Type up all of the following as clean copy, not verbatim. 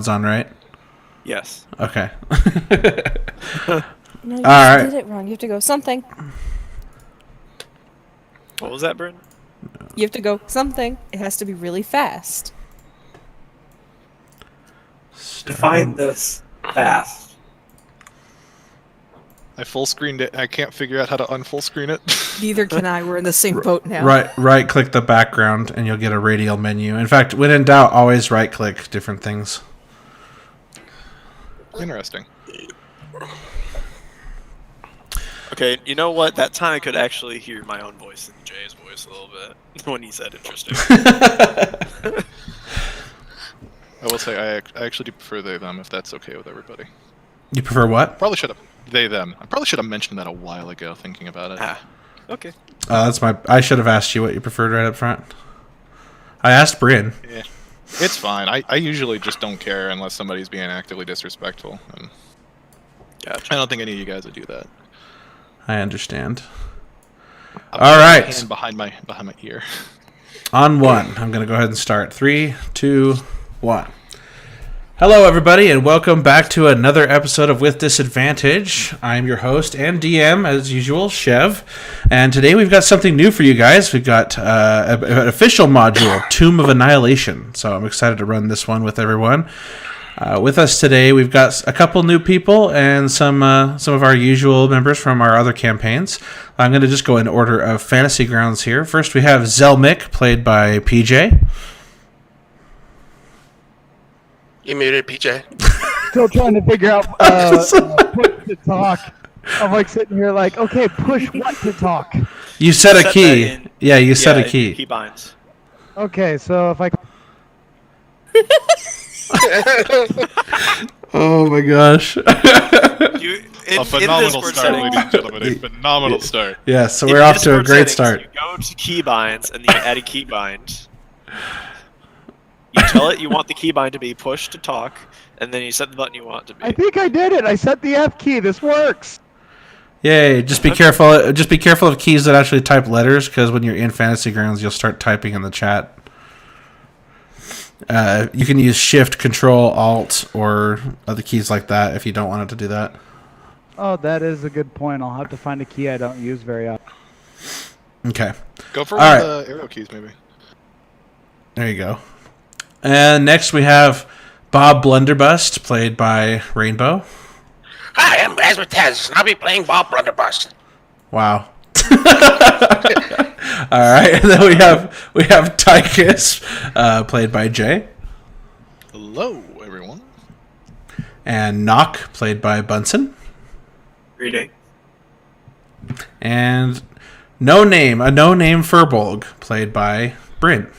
on, right? Yes. Okay. No, you All right. did it wrong. You have to go something. What was that, Bryn? You have to go something. It has to be really fast. Define this fast. I full screened it. I can't figure out how to unfull screen it. Neither can I. We're in the same boat now. Right click the background and you'll get a radial menu. In fact, when in doubt, always right click different things. Interesting. Okay, you know what? That time I could actually hear my own voice and Jay's voice a little bit when he said interesting. I will say I actually do prefer they them if that's okay with everybody. You prefer what? Probably should have they them. I probably should have mentioned that a while ago. Thinking about it. Okay. I should have asked you what you preferred right up front. I asked Bryn. Yeah, it's fine. I usually just don't care unless somebody's being actively disrespectful, and Gotcha. I don't think any of you guys would do that. I understand. I'll All put my right. hand behind my ear. On one, I'm going to go ahead and start. 3, 2, 1. Hello, everybody, and welcome back to another episode of With Disadvantage. I'm your host and DM, as usual, Chev. And today we've got something new for you guys. We've got an official module, Tomb of Annihilation. So I'm excited to run this one with everyone. With us today, we've got a couple new people and some of our usual members from our other campaigns. I'm going to just go in order of Fantasy Grounds here. First, we have Zelmick, played by PJ. You muted, PJ. Still trying to figure out push to talk. I'm like sitting here like, okay, push what to talk? You set a Set key. that in. Yeah, you set a in key. Key binds. Okay, so if I... Oh my gosh. A phenomenal start, ladies and gentlemen. A phenomenal start. Yeah, so we're off to a great start. You go to keybinds and then you add a keybind. You tell it you want the keybind to be push to talk, and then you set the button you want it to be. I think I did it. I set the F key. This works. Yay, just be careful. Just be careful of keys that actually type letters, because when you're in Fantasy Grounds, you'll start typing in the chat. You can use Shift, Control, Alt, or other keys like that if you don't want it to do that. Oh, that is a good point. I'll have to find a key I don't use very often. Okay. Go for All one of the arrow keys, maybe. There you go. And next we have Bob Blunderbust, played by Rainbow. Hi, I'm Razzmatazz, and I'll be playing Bob Blunderbuss. Wow. All right, and then we have Tychus, played by Jay, Hello, everyone. and Knock, played by Bunsen, Reading. and a no name Furbolg, played by Bryn.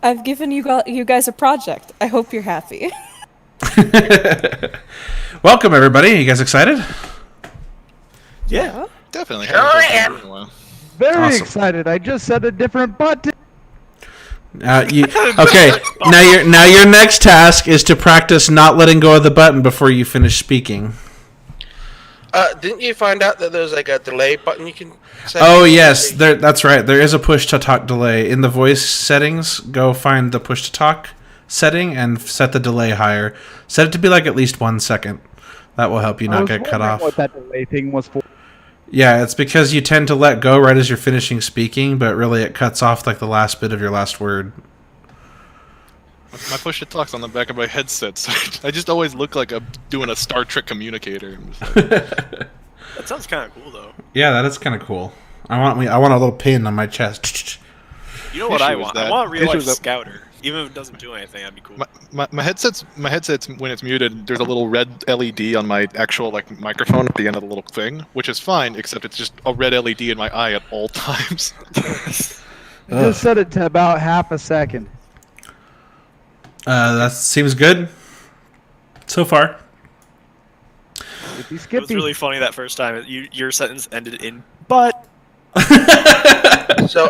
I've given you guys a project. I hope you're happy. Welcome, everybody. You guys excited? Yeah. Definitely. Sure am. Very Awesome. excited. I just set a different button. Okay. Now your next task is to practice not letting go of the button before you finish speaking. Didn't you find out that there's like a delay button you can set? Oh yes, that's right. There is a push to talk delay in the voice settings. Go find the push to talk setting and set the delay higher. Set it to be like at least 1 second. That will help you I not was get cut wondering off. what that delay thing was for. Yeah, it's because you tend to let go right as you're finishing speaking, but really it cuts off like the last bit of your last word. My push to talk's on the back of my headset, so I just always look like I'm doing a Star Trek communicator. I'm just like, That sounds kind of cool, though. Yeah, that is kind of cool. I want a little pin on my chest. You know what I Issue is want? that- I want a real life issue is that- scouter. Even if it doesn't do anything, that'd be cool. my headset's when it's muted. There's a little red LED on my actual microphone at the end of the little thing, which is fine, except it's just a red LED in my eye at all times. I just set it to about half a second. That seems good so far. If you It skip was these, really funny that first time. Your sentence ended in "but." So,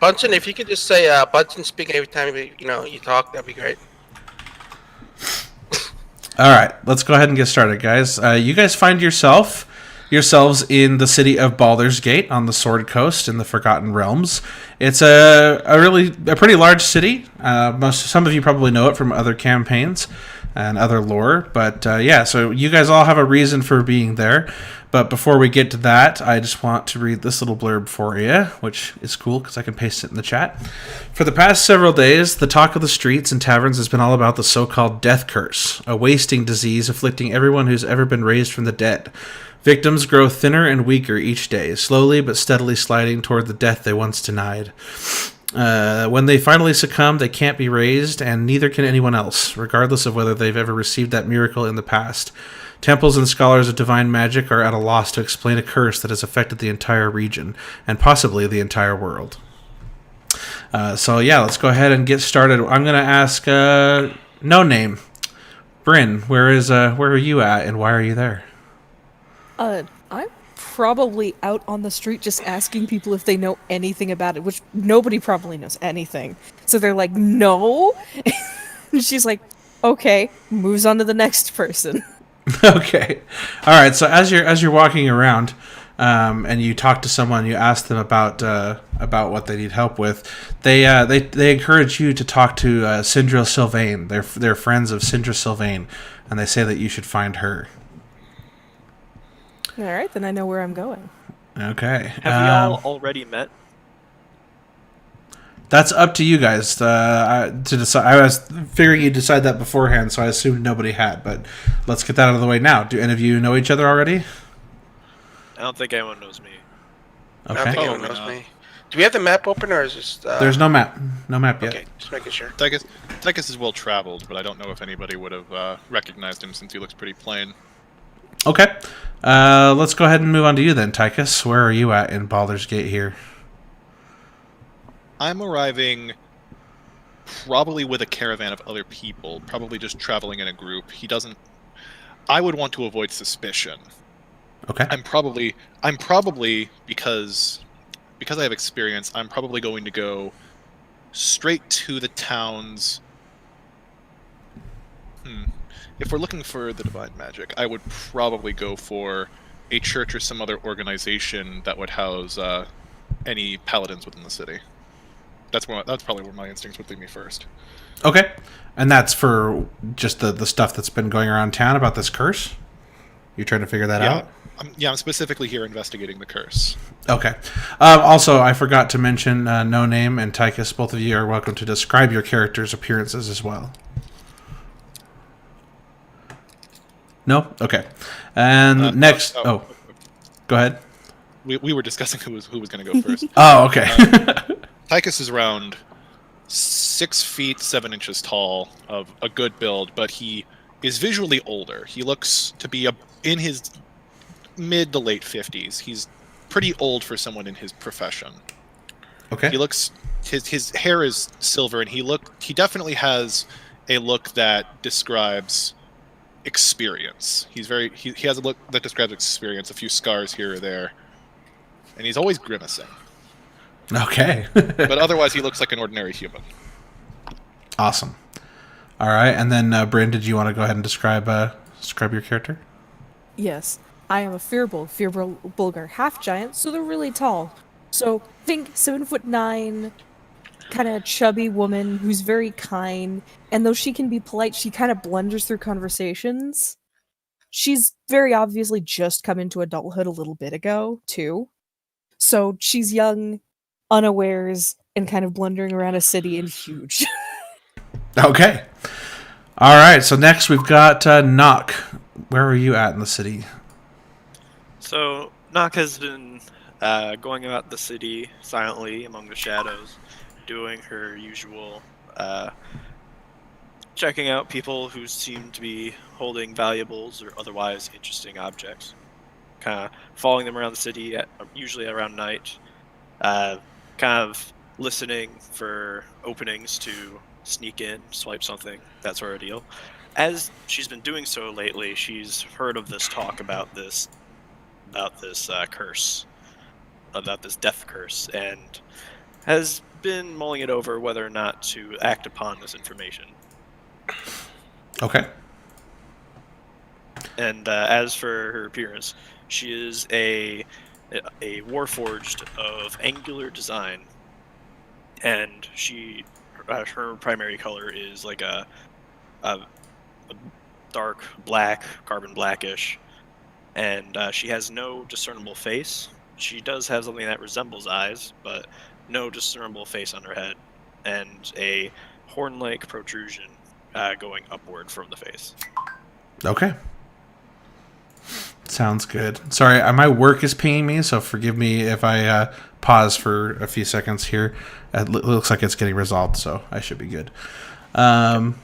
Bunsen, if you could just say Bunsen speaking every time you talk, that'd be great. All right, let's go ahead and get started, guys. You guys find yourself yourselves in the city of Baldur's Gate on the Sword Coast in the Forgotten Realms. It's a pretty large city. Some of you probably know it from other campaigns and other lore, but so you guys all have a reason for being there. But before we get to that, I just want to read this little blurb for you, which is cool because I can paste it in the chat. For the past several days, the talk of the streets and taverns has been all about the so-called death curse, a wasting disease afflicting everyone who's ever been raised from the dead. Victims grow thinner and weaker each day, slowly but steadily sliding toward the death they once denied. When they finally succumb, they can't be raised, and neither can anyone else, regardless of whether they've ever received that miracle in the past. Temples and scholars of divine magic are at a loss to explain a curse that has affected the entire region, and possibly the entire world. Let's go ahead and get started. I'm going to ask No Name. Bryn, where are you at, and why are you there? I'm probably out on the street just asking people if they know anything about it, which nobody probably knows anything. So they're like, no? And she's like, okay, moves on to the next person. Okay. All right. So as you're walking around, and you talk to someone, you ask them about what they need help with. They encourage you to talk to Syndra Sylvain. They're friends of Syndra Sylvain, and they say that you should find her. All right, then I know where I'm going. Okay. Have we all already met? That's up to you guys to decide. I was figuring you'd decide that beforehand, so I assumed nobody had. But let's get that out of the way now. Do any of you know each other already? I don't think anyone knows me. I don't Okay. think anyone knows me. Do we have the map open, or is this... There's no map. No map yet. Okay, just making sure. Tychus is well traveled, but I don't know if anybody would have recognized him since he looks pretty plain. Okay. Let's go ahead and move on to you then, Tychus. Where are you at in Baldur's Gate here? I'm arriving probably with a caravan of other people, probably just traveling in a group. I would want to avoid suspicion. Okay. I'm probably because I have experience, I'm probably going to go straight to the towns. If we're looking for the divine magic, I would probably go for a church or some other organization that would house any paladins within the city. That's probably where my instincts would lead me first. Okay. And that's for just the stuff that's been going around town about this curse? You're trying to figure that out? I'm specifically here investigating the curse. Okay. Also, I forgot to mention No Name and Tychus. Both of you are welcome to describe your characters' appearances as well. No? Okay. And next... go ahead. We were discussing who was going to go first. Oh, okay. Tychus is around 6 feet 7 inches tall, of a good build, but he is visually older. He looks to be in his mid to late 50s. He's pretty old for someone in his profession. Okay. He looks his hair is silver, and he definitely has a look that describes experience. He has a look that describes experience, a few scars here or there, and he's always grimacing. Okay. But otherwise, he looks like an ordinary human. Awesome. All right, and then Bryn, did you want to go ahead and describe your character? Yes, I am a Bulgar half-giant, so they're really tall. So think 7'9", kind of chubby woman who's very kind, and though she can be polite, she kind of blunders through conversations. She's very obviously just come into adulthood a little bit ago, too. So she's young, unawares, and kind of blundering around a city and huge. Okay. All right, so next we've got Nock. Where are you at in the city? So Nock has been going about the city silently among the shadows, doing her usual checking out people who seem to be holding valuables or otherwise interesting objects. Kind of following them around the city, usually around night. Kind of listening for openings to sneak in, swipe something, that sort of deal. As she's been doing so lately, she's heard of this talk about this curse, about this death curse, and has been mulling it over whether or not to act upon this information. Okay. And as for her appearance, she is a warforged of angular design, and her primary color is like a dark black, carbon blackish, and she has no discernible face. She does have something that resembles eyes, but no discernible face on her head, and a horn-like protrusion going upward from the face. Okay. Sounds good. Sorry, my work is pinging me, so forgive me if I pause for a few seconds here. It looks like it's getting resolved, so I should be good. I'm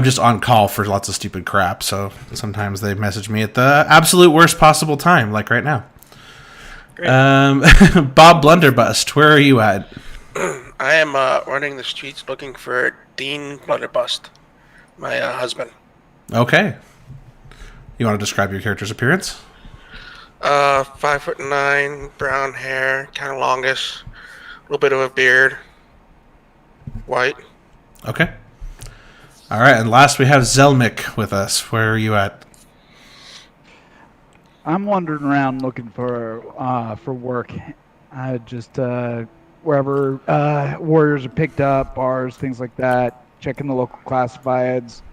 just on call for lots of stupid crap, so sometimes they message me at the absolute worst possible time, like right now. Great. Bob Blunderbust, where are you at? I am running the streets looking for Dean Blunderbust, my husband. Okay. You want to describe your character's appearance? 5'9", brown hair, kind of longish, a little bit of a beard, white. Okay. All right, and last we have Zelmik with us. Where are you at? I'm wandering around looking for work. I just wherever warriors are picked up, bars, things like that. Checking the local classifieds.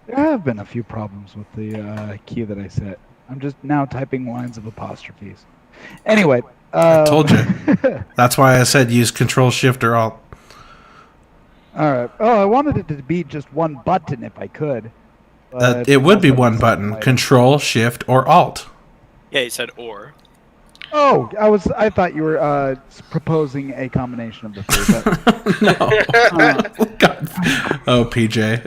There have been a few problems with the key that I set. I'm just now typing lines of apostrophes. Anyway, I told you. That's why I said use Control Shift or Alt. All right. Oh, I wanted it to be just one button if I could. But It would be also one button: Control Shift or Alt. Yeah, you said or. Oh, I thought you were proposing a combination of the three. But, No. God. Oh, PJ.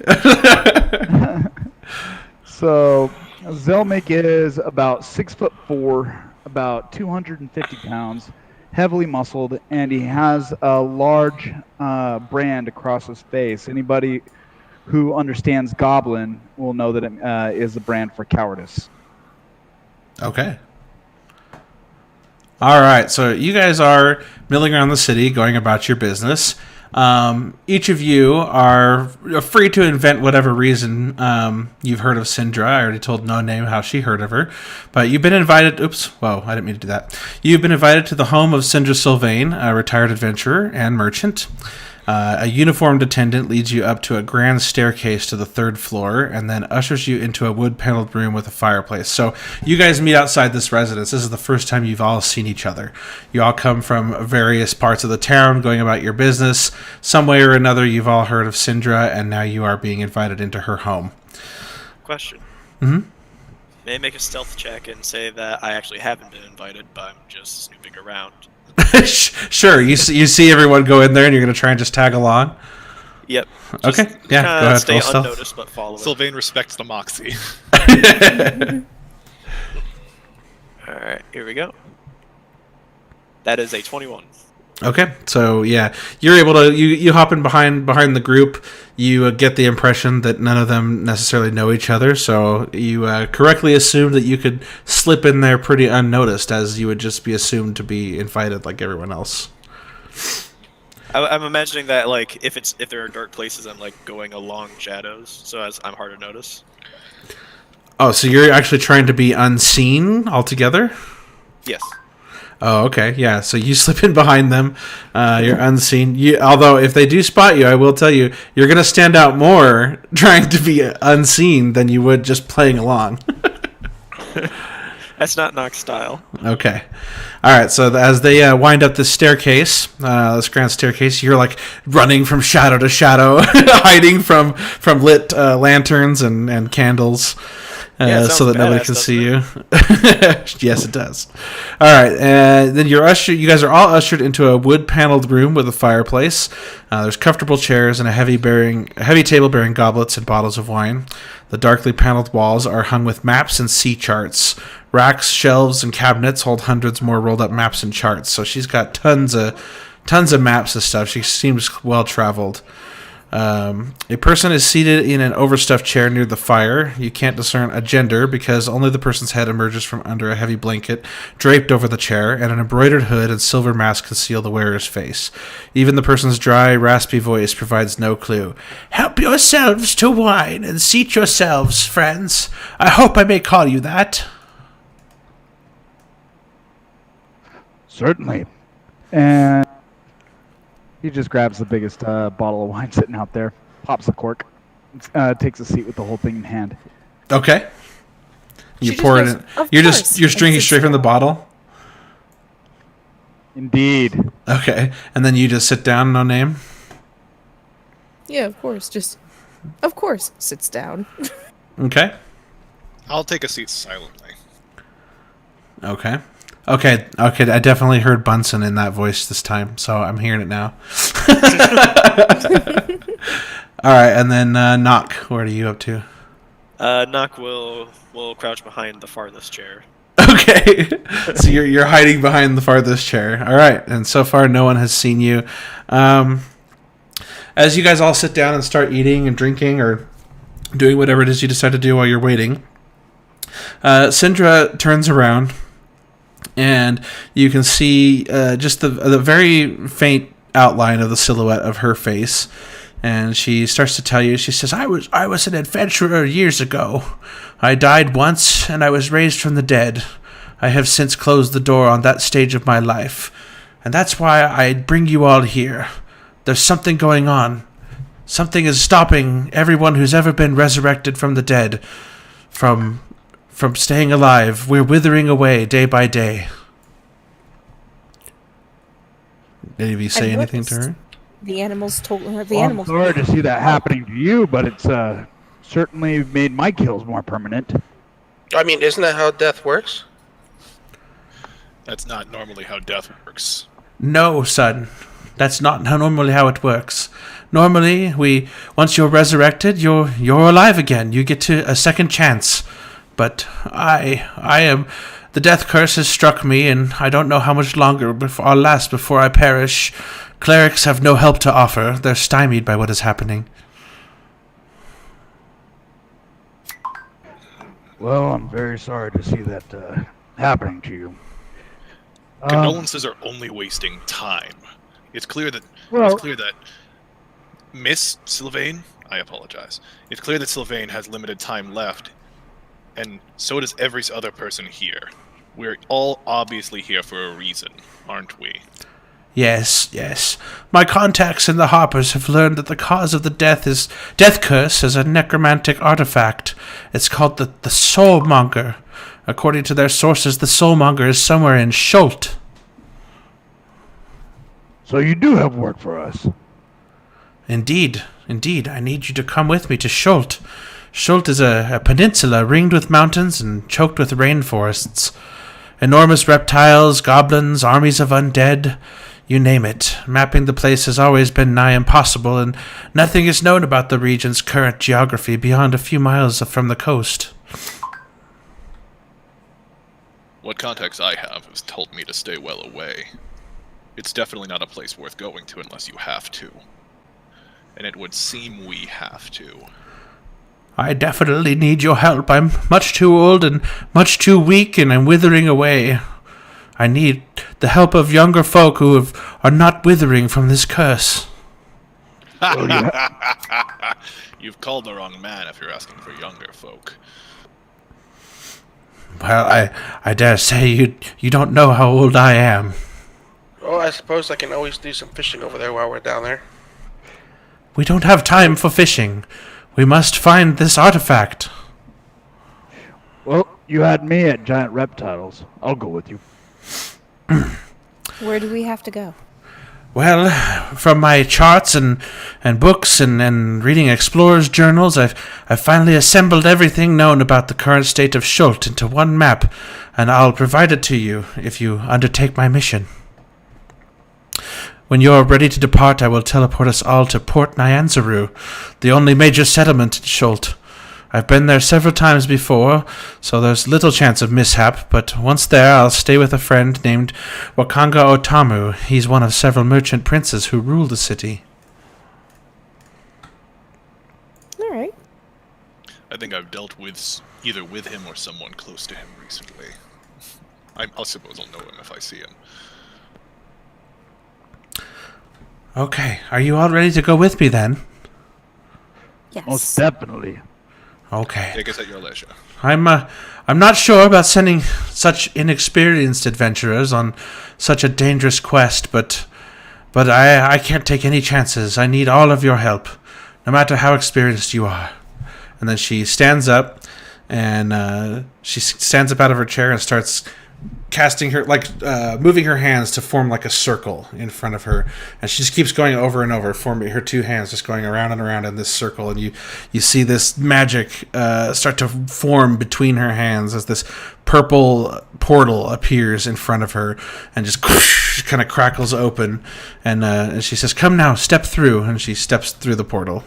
So, Zelmik is about 6'4", about 250 pounds, heavily muscled, and he has a large brand across his face. Anybody who understands Goblin will know that it is a brand for cowardice. Okay. All right, so you guys are milling around the city, going about your business. Each of you are free to invent whatever reason you've heard of Syndra. I already told No Name how she heard of her. But you've been invited... Oops, whoa, I didn't mean to do that. You've been invited to the home of Syndra Sylvain, a retired adventurer and merchant. A uniformed attendant leads you up to a grand staircase to the third floor and then ushers you into a wood-paneled room with a fireplace. So you guys meet outside this residence. This is the first time you've all seen each other. You all come from various parts of the town going about your business. Some way or another, you've all heard of Syndra, and now you are being invited into her home. Question. Mm-hmm. May I make a stealth check and say that I actually haven't been invited, but I'm just snooping around? Sure. You see everyone go in there, and you're going to try and just tag along? Yep. Okay. Yeah, go ahead. Stay Roll stealth. unnoticed, but follow it. Sylvain respects the moxie. Alright, here we go. That is a 21. Okay, so yeah, you're able to you hop in behind the group. You get the impression that none of them necessarily know each other, so you correctly assumed that you could slip in there pretty unnoticed, as you would just be assumed to be invited like everyone else. I'm imagining that like if there are dark places, I'm like going along shadows, so as I'm hard to notice. Oh, so you're actually trying to be unseen altogether? Yes. Oh, okay, yeah. So you slip in behind them. You're unseen. Although, if they do spot you, I will tell you, you're going to stand out more trying to be unseen than you would just playing along. That's not Nox style. Okay. All right, so as they wind up this staircase, this grand staircase, you're like running from shadow to shadow, hiding from lit lanterns and candles. So that nobody can see you. Yes, it does. All right, and then you guys are all ushered into a wood-paneled room with a fireplace. There's comfortable chairs and a heavy table bearing goblets and bottles of wine. The darkly paneled walls are hung with maps and sea charts. Racks, shelves, and cabinets hold hundreds more rolled-up maps and charts. So she's got tons of maps and stuff. She seems well-traveled. A person is seated in an overstuffed chair near the fire. You can't discern a gender because only the person's head emerges from under a heavy blanket draped over the chair, and an embroidered hood and silver mask conceal the wearer's face. Even the person's dry, raspy voice provides no clue. Help yourselves to wine and seat yourselves, friends. I hope I may call you that. Certainly. And he just grabs the biggest bottle of wine sitting out there, pops the cork, takes a seat with the whole thing in hand. Okay. You She pour it just in. goes, "Of You're course," you're and drinking sits straight from the down. bottle. Indeed. Okay, and then you just sit down, no name. Yeah, of course. Of course, sits down. Okay. I'll take a seat silently. Okay. I definitely heard Bunsen in that voice this time, so I'm hearing it now. All right, and then Knock, what are you up to? Nock will crouch behind the farthest chair. Okay, so you're hiding behind the farthest chair. All right, and so far no one has seen you. As you guys all sit down and start eating and drinking or doing whatever it is you decide to do while you're waiting, Syndra turns around. And you can see just the very faint outline of the silhouette of her face. And she starts to tell you, she says, I was an adventurer years ago. I died once, and I was raised from the dead. I have since closed the door on that stage of my life. And that's why I bring you all here. There's something going on. Something is stopping everyone who's ever been resurrected from the dead from staying alive. We're withering away day by day. Did any of you say I've anything to noticed. her? The animals told her. The Well, I'm animals. sorry to see that happening to you, but it's certainly made my kills more permanent. I mean, isn't that how death works? That's not normally how death works. No, son. That's not normally how it works. Normally, once you're resurrected, you're alive again. You get to a second chance. But I am. The death curse has struck me, and I don't know how much longer I'll last before I perish. Clerics have no help to offer. They're stymied by what is happening. Well, I'm very sorry to see that happening to you. Condolences are only wasting time. It's clear that Well- Miss Sylvain, I apologize. It's clear that Sylvain has limited time left, and so does every other person here. We're all obviously here for a reason, aren't we? Yes. My contacts in the Harpers have learned that the cause of the death curse is a necromantic artifact. It's called the Soulmonger. According to their sources, the Soulmonger is somewhere in Schult. So you do have work for us. Indeed. I need you to come with me to Schult. Schult is a peninsula ringed with mountains and choked with rainforests. Enormous reptiles, goblins, armies of undead, you name it. Mapping the place has always been nigh impossible, and nothing is known about the region's current geography beyond a few miles from the coast. What contacts I have told me to stay well away. It's definitely not a place worth going to unless you have to. And it would seem we have to. I definitely need your help. I'm much too old and much too weak, and I'm withering away. I need the help of younger folk who are not withering from this curse. You've called the wrong man if you're asking for younger folk. Well, I dare say you don't know how old I am. Oh, I suppose I can always do some fishing over there while we're down there. We don't have time for fishing. We must find this artifact. Well, you had me at giant reptiles. I'll go with you. Where do we have to go? Well, from my charts and books and reading explorers' journals, I've finally assembled everything known about the current state of Schult into one map, and I'll provide it to you if you undertake my mission. When you're ready to depart, I will teleport us all to Port Nyanzaru, the only major settlement in Schult. I've been there several times before, so there's little chance of mishap, but once there I'll stay with a friend named Wakanga Otamu. He's one of several merchant princes who rule the city. I think I've dealt with either with him or someone close to him recently. I suppose I'll know him if I see him. Okay, are you all ready to go with me then? Yes. Most definitely. Okay. Take us at your leisure. I'm not sure about sending such inexperienced adventurers on such a dangerous quest, but I can't take any chances. I need all of your help, no matter how experienced you are. And then she stands up, and she stands up out of her chair and starts casting her, moving her hands to form like a circle in front of her, and she just keeps going over and over, forming her two hands just going around and around in this circle, and you see this magic start to form between her hands as this purple portal appears in front of her and just kind of crackles open, and she says, "Come now, step through," and she steps through the portal.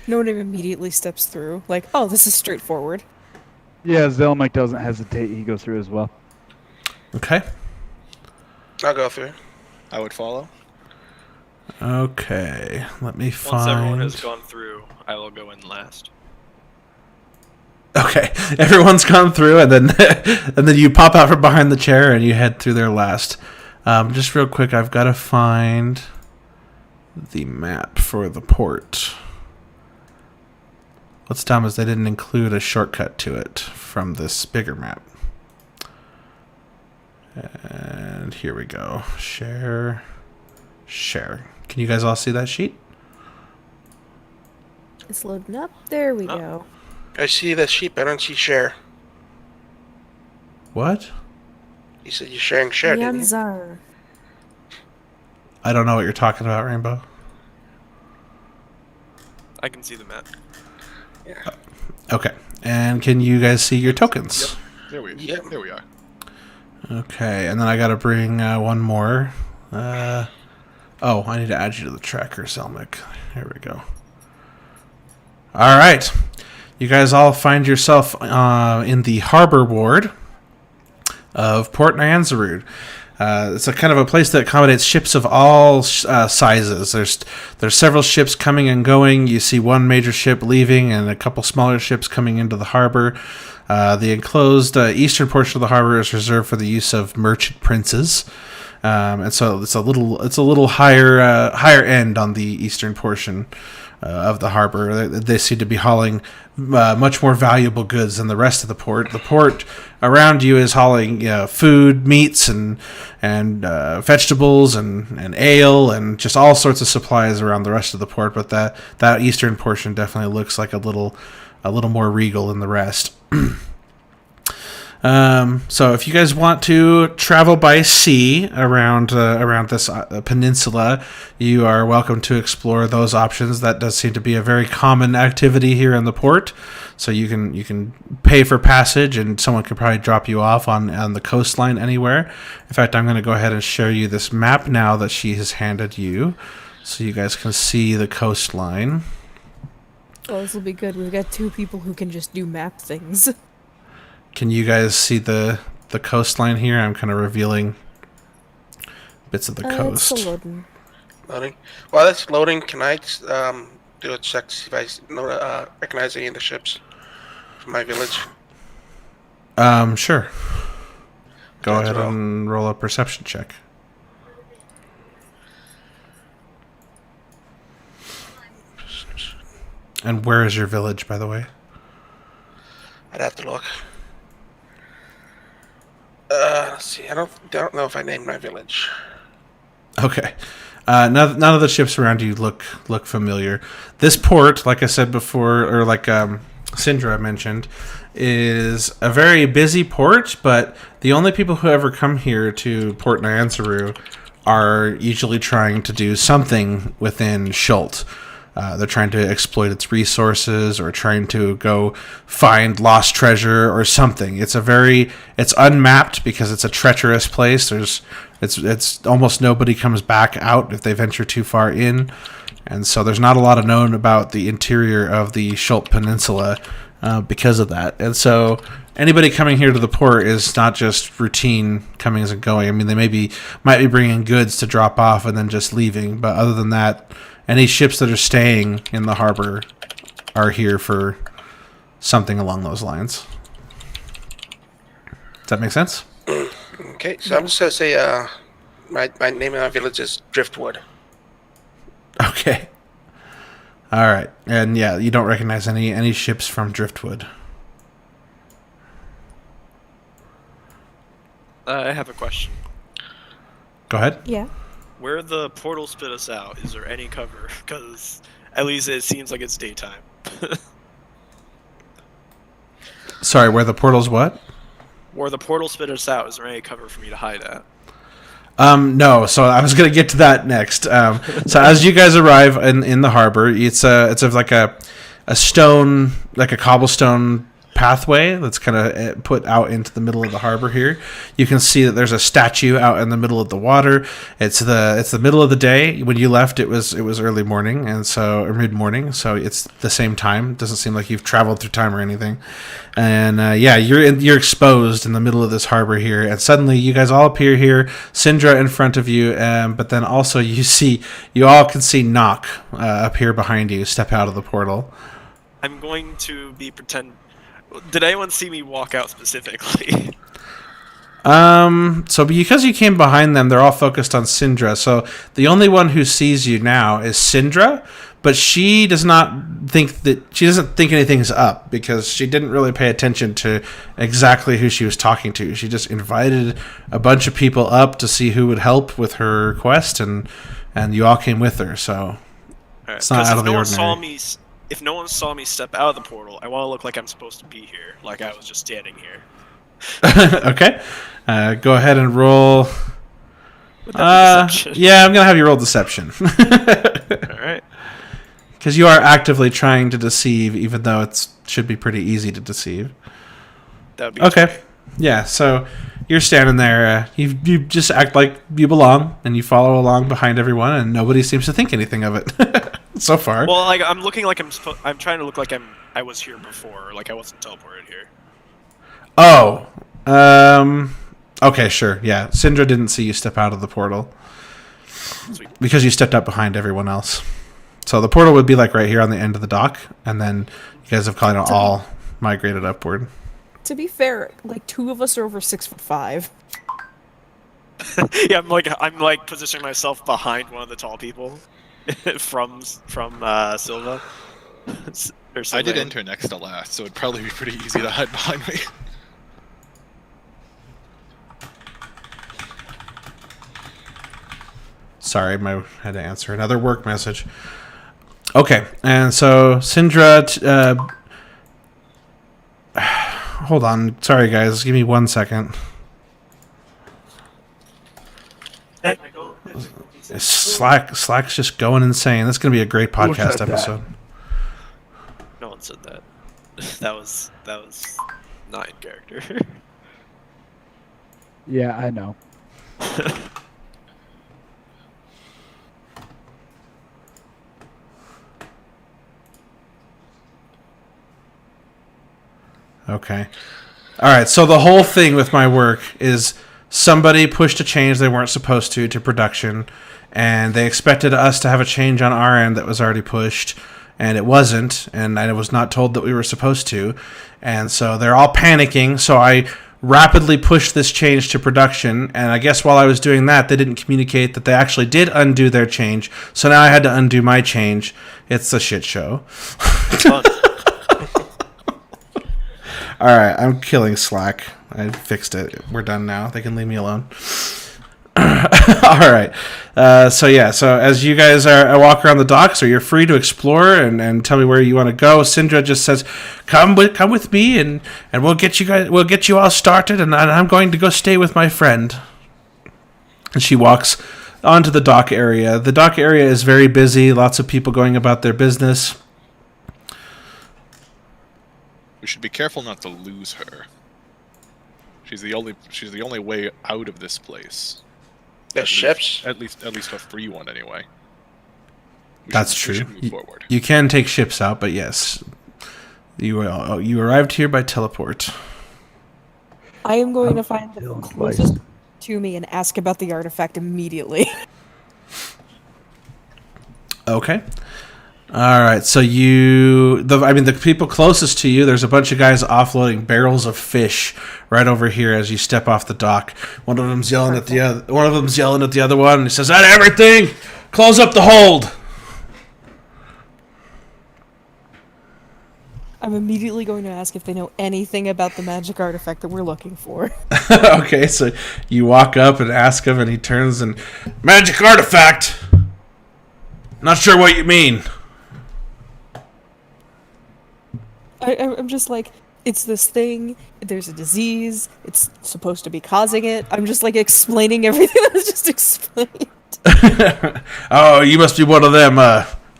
No one immediately steps through. Like, oh, this is straightforward. Yeah, Zelmek doesn't hesitate. He goes through as well. Okay. I'll go through. I would follow. Okay. Let me Once everyone find. has gone through, I will go in last. Okay, everyone's gone through, and then and then you pop out from behind the chair and you head through there last. Just real quick, I've got to find the map for the port. What's dumb is they didn't include a shortcut to it from this bigger map. And here we go. Share. Can you guys all see that sheet? It's loading up. There we Oh. go. I see the sheep. I don't see share. What? You said you're sharing share, didn't you? Yanzar. I don't know what you're talking about, Rainbow. I can see the map. Okay. And can you guys see your tokens? There we Yep. There we are. Okay, and then I gotta bring one more. I need to add you to the tracker, Selmic. Here we go. All right. You guys all find yourself in the harbor ward of Port Nyanzarude. It's a kind of a place that accommodates ships of all sizes. There's several ships coming and going. You see one major ship leaving and a couple smaller ships coming into the harbor. The enclosed eastern portion of the harbor is reserved for the use of merchant princes, and so it's a little higher end on the eastern portion of the harbor. They seem to be hauling much more valuable goods than the rest of the port. The port around you is hauling food, meats, and vegetables, and ale, and just all sorts of supplies around the rest of the port. But that eastern portion definitely looks like a little more regal than the rest. So if you guys want to travel by sea around this peninsula, you are welcome to explore those options. That does seem to be a very common activity here in the port. So you can pay for passage, and someone could probably drop you off on the coastline anywhere. In fact, I'm going to go ahead and share you this map now that she has handed you, so you guys can see the coastline. Well, this will be good. We've got two people who can just do map things. Can you guys see the coastline here? I'm kind of revealing bits of the It's coast. still loading. Loading. While that's loading, can I do a check to see if I recognize any of the ships from my village? Sure. Go That's ahead well. and roll a perception check. And where is your village, by the way? I'd have to look. Let's see. I don't know if I named my village. Okay. None of the ships around you look familiar. This port, like I said before, or like Syndra mentioned, is a very busy port, but the only people who ever come here to Port Nyanzaru are usually trying to do something within Schult. They're trying to exploit its resources, or trying to go find lost treasure or something. It's unmapped because it's a treacherous place. It's almost nobody comes back out if they venture too far in, and so there's not a lot known about the interior of the Schult Peninsula because of that. And so anybody coming here to the port is not just routine comings and going. I mean, they might be bringing goods to drop off and then just leaving, but other than that, any ships that are staying in the harbor are here for something along those lines. Does that make sense? Okay, so I'm just gonna say my name of my village is Driftwood. Okay. All right. And yeah, you don't recognize any ships from Driftwood. I have a question. Go ahead. Yeah. Where the portal spit us out, is there any cover? Because at least it seems like it's daytime. Sorry, where the portal's what? Where the portal spit us out, is there any cover for me to hide at? No. So I was gonna get to that next. So as you guys arrive in the harbor, it's like a stone, like a cobblestone pathway that's kind of put out into the middle of the harbor here. You can see that there's a statue out in the middle of the water. It's the middle of the day. When you left, it was early morning, and so, or mid morning, so it's the same time. It doesn't seem like you've traveled through time or anything. And yeah, you're exposed in the middle of this harbor here, and suddenly you guys all appear here. Syndra in front of you, but then also you all can see Nock appear behind you, step out of the portal. I'm going to pretend. Did anyone see me walk out specifically? So because you came behind them, they're all focused on Syndra. So the only one who sees you now is Syndra, but she doesn't think anything's up because she didn't really pay attention to exactly who she was talking to. She just invited a bunch of people up to see who would help with her quest, and you all came with her. So Right, it's not out of the ordinary. If no one saw me step out of the portal, I want to look like I'm supposed to be here, like I was just standing here. Okay. Go ahead and roll. Would that be deception? Yeah, I'm gonna have you roll deception. All right. Because you are actively trying to deceive, even though it should be pretty easy to deceive. That would be Okay. Yeah, so you're standing there. You just act like you belong, and you follow along behind everyone, and nobody seems to think anything of it so far. Well, like I'm looking like I'm trying to look like I was here before, like I wasn't teleported here. Oh. Okay, sure. Yeah, Syndra didn't see you step out of the portal. Sweet. Because you stepped up behind everyone else. So the portal would be like right here on the end of the dock, and then you guys have kind of all migrated upward. To be fair, like 2 of us are over 6'5". Yeah, I'm like positioning myself behind one of the tall people from Silva. I did enter next to last, so it'd probably be pretty easy to hide behind me. Sorry, I had to answer another work message. Okay, and so Syndra... hold on. Sorry, guys. Give me 1 second. Slack's just going insane. This is going to be a great podcast episode. No one said that. That was not in character. Yeah, I know. Okay. All right, so the whole thing with my work is somebody pushed a change they weren't supposed to production, and they expected us to have a change on our end that was already pushed, and it wasn't, and I was not told that we were supposed to, and so they're all panicking, so I rapidly pushed this change to production, and I guess while I was doing that, they didn't communicate that they actually did undo their change, so now I had to undo my change. It's a shit show. Fun. All right, I'm killing Slack. I fixed it. We're done now. They can leave me alone. All right. So as you guys walk around the docks, so you're free to explore and tell me where you want to go. Syndra just says, "Come with me, and we'll get you all started, and I'm going to go stay with my friend." And she walks onto the dock area. The dock area is very busy. Lots of people going about their business. We should be careful not to lose her. She's the only way out of this place. The ships? At least a free one anyway. That's We true. should move forward. You can take ships out, but yes, you arrived here by teleport. I am going to find the feeling closest to me and ask about the artifact immediately. Okay. All right, so the people closest to you, there's a bunch of guys offloading barrels of fish right over here as you step off the dock. One of them's yelling at the other. One of them's yelling at the other one, and he says, "That everything, close up the hold." I'm immediately going to ask if they know anything about the magic artifact that we're looking for. Okay, so you walk up and ask him, and he turns and magic artifact. Not sure what you mean. I'm just like, it's this thing, there's a disease, it's supposed to be causing it. I'm just like explaining everything that was just explained. Oh, you must be one of them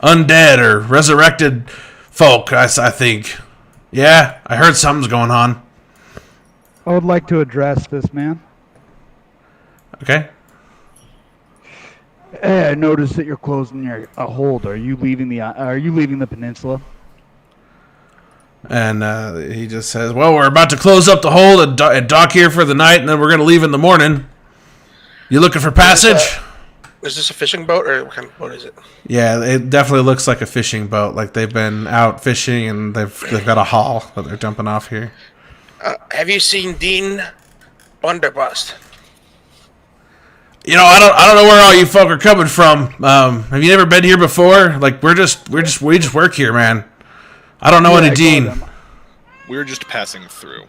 undead or resurrected folk, I think. Yeah, I heard something's going on. I would like to address this man. Okay. Hey, I noticed that you're closing your hold. Are you leaving the peninsula? And he just says, "Well, we're about to close up the hold and dock here for the night, and then we're going to leave in the morning. You looking for passage?" Is this a fishing boat, or what kind of boat is it? Yeah, it definitely looks like a fishing boat. Like they've been out fishing, and they've got a haul that they're dumping off here. Have you seen Dean Bunderbust? You know, I don't know where all you folk are coming from. Have you never been here before? Like we just work here, man. I don't know any Dean. We're just passing through.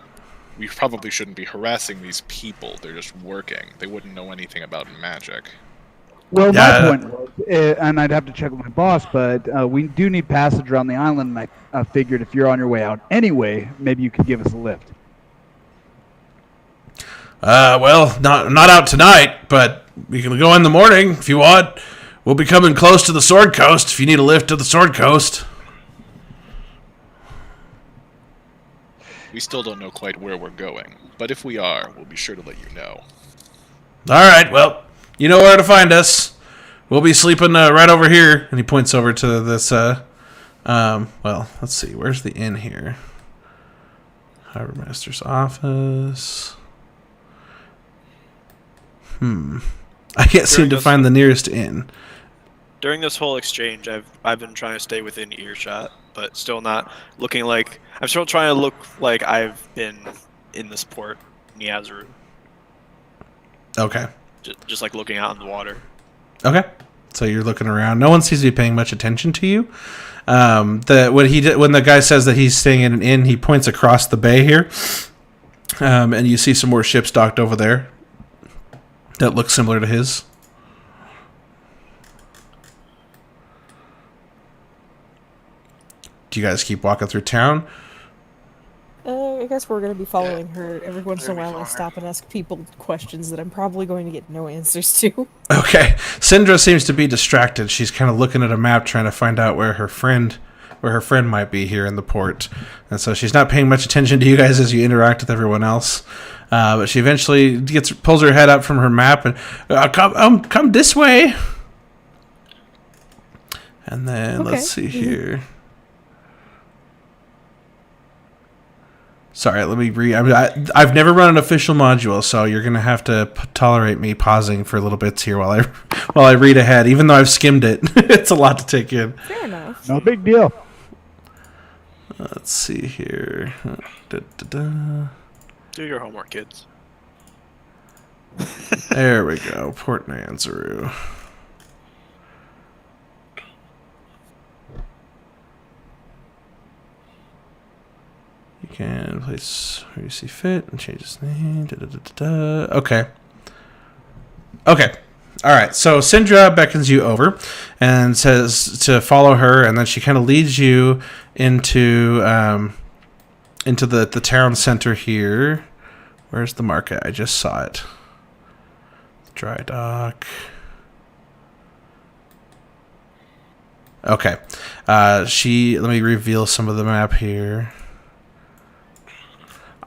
We probably shouldn't be harassing these people. They're just working. They wouldn't know anything about magic. Well, Yeah. my point was, and I'd have to check with my boss, but we do need passage around the island, and I figured if you're on your way out anyway, maybe you could give us a lift. Well, not out tonight, but we can go in the morning if you want. We'll be coming close to the Sword Coast if you need a lift to the Sword Coast. We still don't know quite where we're going, but if we are, we'll be sure to let you know. All right, well, you know where to find us. We'll be sleeping right over here. And he points over to this, well, let's see. Where's the inn here? Harbor Master's office. I can't seem to find the nearest inn. During this whole exchange, I've been trying to stay within earshot, but still not looking like... I'm still trying to look like I've been in this port, Niazaru. Okay. Just like looking out on the water. Okay. So you're looking around. No one seems to be paying much attention to you. When the guy says that he's staying in an inn, he points across the bay here, and you see some more ships docked over there that look similar to his. Do you guys keep walking through town? I guess we're going to be following her. Every once in a while I stop and ask people questions that I'm probably going to get no answers to. Okay. Syndra seems to be distracted. She's kind of looking at a map trying to find out where her friend might be here in the port. And so she's not paying much attention to you guys as you interact with everyone else. But she eventually pulls her head up from her map and come this way. And then let's see here. Sorry, let me read. I've never run an official module, so you're gonna have to tolerate me pausing for little bits here while I read ahead. Even though I've skimmed it, it's a lot to take in. Fair enough. No big deal. Let's see here. Do your homework, kids. There we go. Port Niazaru. You can place where you see fit and change his name. Okay. Okay. All right. So Syndra beckons you over and says to follow her, and then she kind of leads you into the town center here. Where's the market? I just saw it. Dry dock. Okay. Let me reveal some of the map here.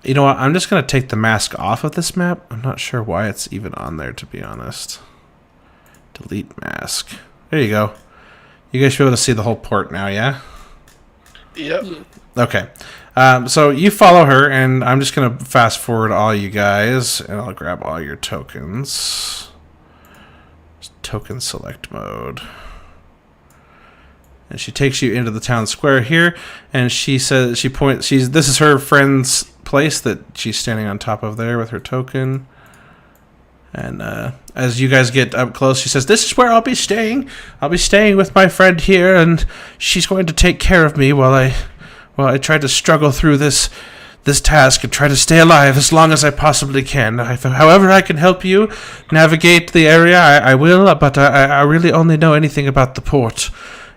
You know what? I'm just going to take the mask off of this map. I'm not sure why it's even on there, to be honest. Delete mask. There you go. You guys should be able to see the whole port now, yeah? Yep. Okay. So you follow her, and I'm just going to fast forward all you guys, and I'll grab all your tokens. Token select mode. And she takes you into the town square here, and she says this is her friend's place that she's standing on top of there with her token. And as you guys get up close, she says, "This is where I'll be staying. I'll be staying with my friend here, and she's going to take care of me while I try to struggle through this task and try to stay alive as long as I possibly can. However I can help you navigate the area, I will, but I really only know anything about the port.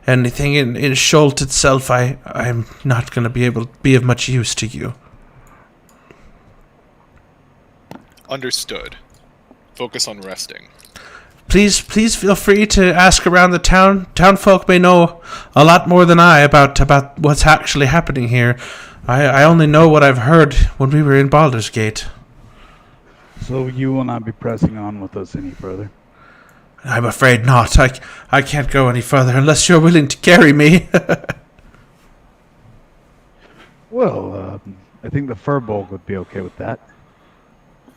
Anything in Schult itself, I'm not going to be able to be of much use to you." Understood. Focus on resting. Please feel free to ask around the town. Townfolk may know a lot more than I about what's actually happening here. I only know what I've heard when we were in Baldur's Gate. So you will not be pressing on with us any further? I'm afraid not. I can't go any further unless you're willing to carry me. Well, I think the Furbolg would be okay with that.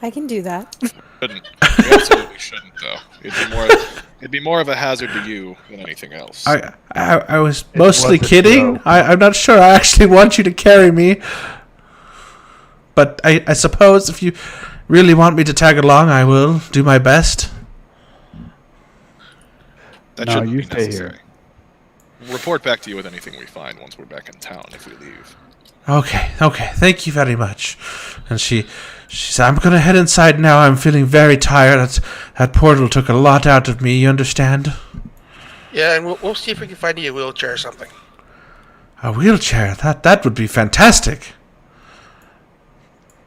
I can do that. Shouldn't. You absolutely shouldn't, though. It'd be more of a hazard to you than anything else. I was mostly wasn't, kidding. though. I'm not sure I actually want you to carry me. But I suppose if you really want me to tag along, I will do my best. That No, shouldn't you be stay necessary. Report back to you with anything we find once we're back in town, if we leave. Okay. Thank you very much. And she said, "I'm gonna head inside now. I'm feeling very tired. That portal took a lot out of me. You understand?" Yeah, and we'll see if we can find you a wheelchair or something. A wheelchair? That would be fantastic.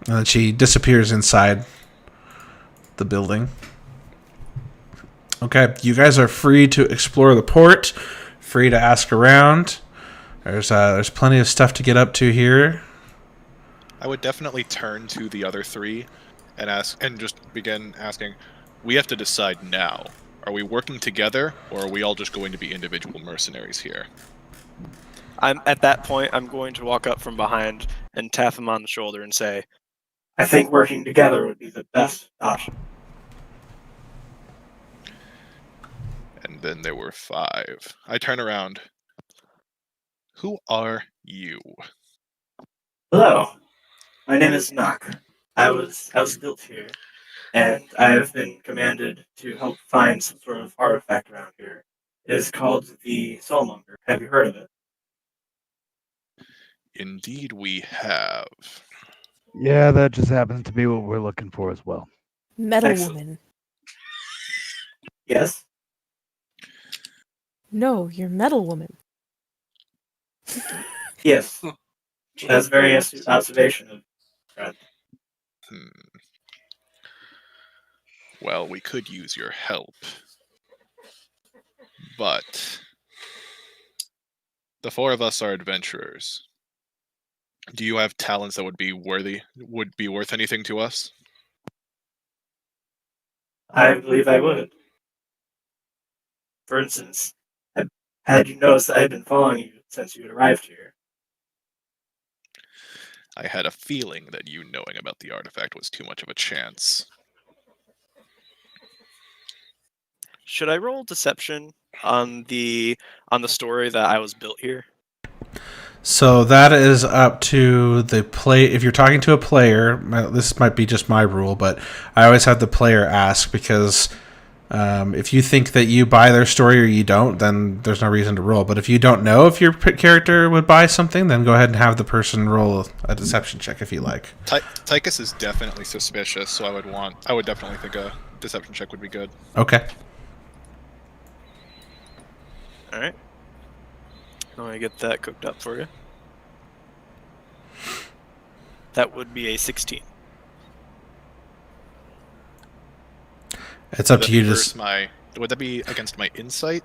And then she disappears inside the building. Okay, you guys are free to explore the port, free to ask around. There's plenty of stuff to get up to here. I would definitely turn to the other three and just begin asking, we have to decide now. Are we working together, or are we all just going to be individual mercenaries here? At that point, I'm going to walk up from behind and tap him on the shoulder and say, "I think working together would be the best option." And then there were 5. I turn around. Who are you? Hello, my name is Nock. I was built here, and I have been commanded to help find some sort of artifact around here. It is called the Soulmonger. Have you heard of it? Indeed we have. Yeah, that just happens to be what we're looking for as well. Metal Excellent. woman. Yes. No, you're metal woman. Yes. That's a very astute observation of Fred. Well, we could use your help. But the 4 of us are adventurers. Do you have talents that would be worth anything to us? I believe I would. For instance, had you noticed that I've been following you since you had arrived here? I had a feeling that you knowing about the artifact was too much of a chance. Should I roll deception on the story that I was built here? So that is up to the play. If you're talking to a player, this might be just my rule, but I always have the player ask, because if you think that you buy their story or you don't, then there's no reason to roll. But if you don't know if your character would buy something, then go ahead and have the person roll a deception check if you like. Tychus is definitely suspicious, so I would definitely think a deception check would be good. Okay. All right. Let me get that cooked up for you. That would be a 16. It's up to you to... Would that be against my insight?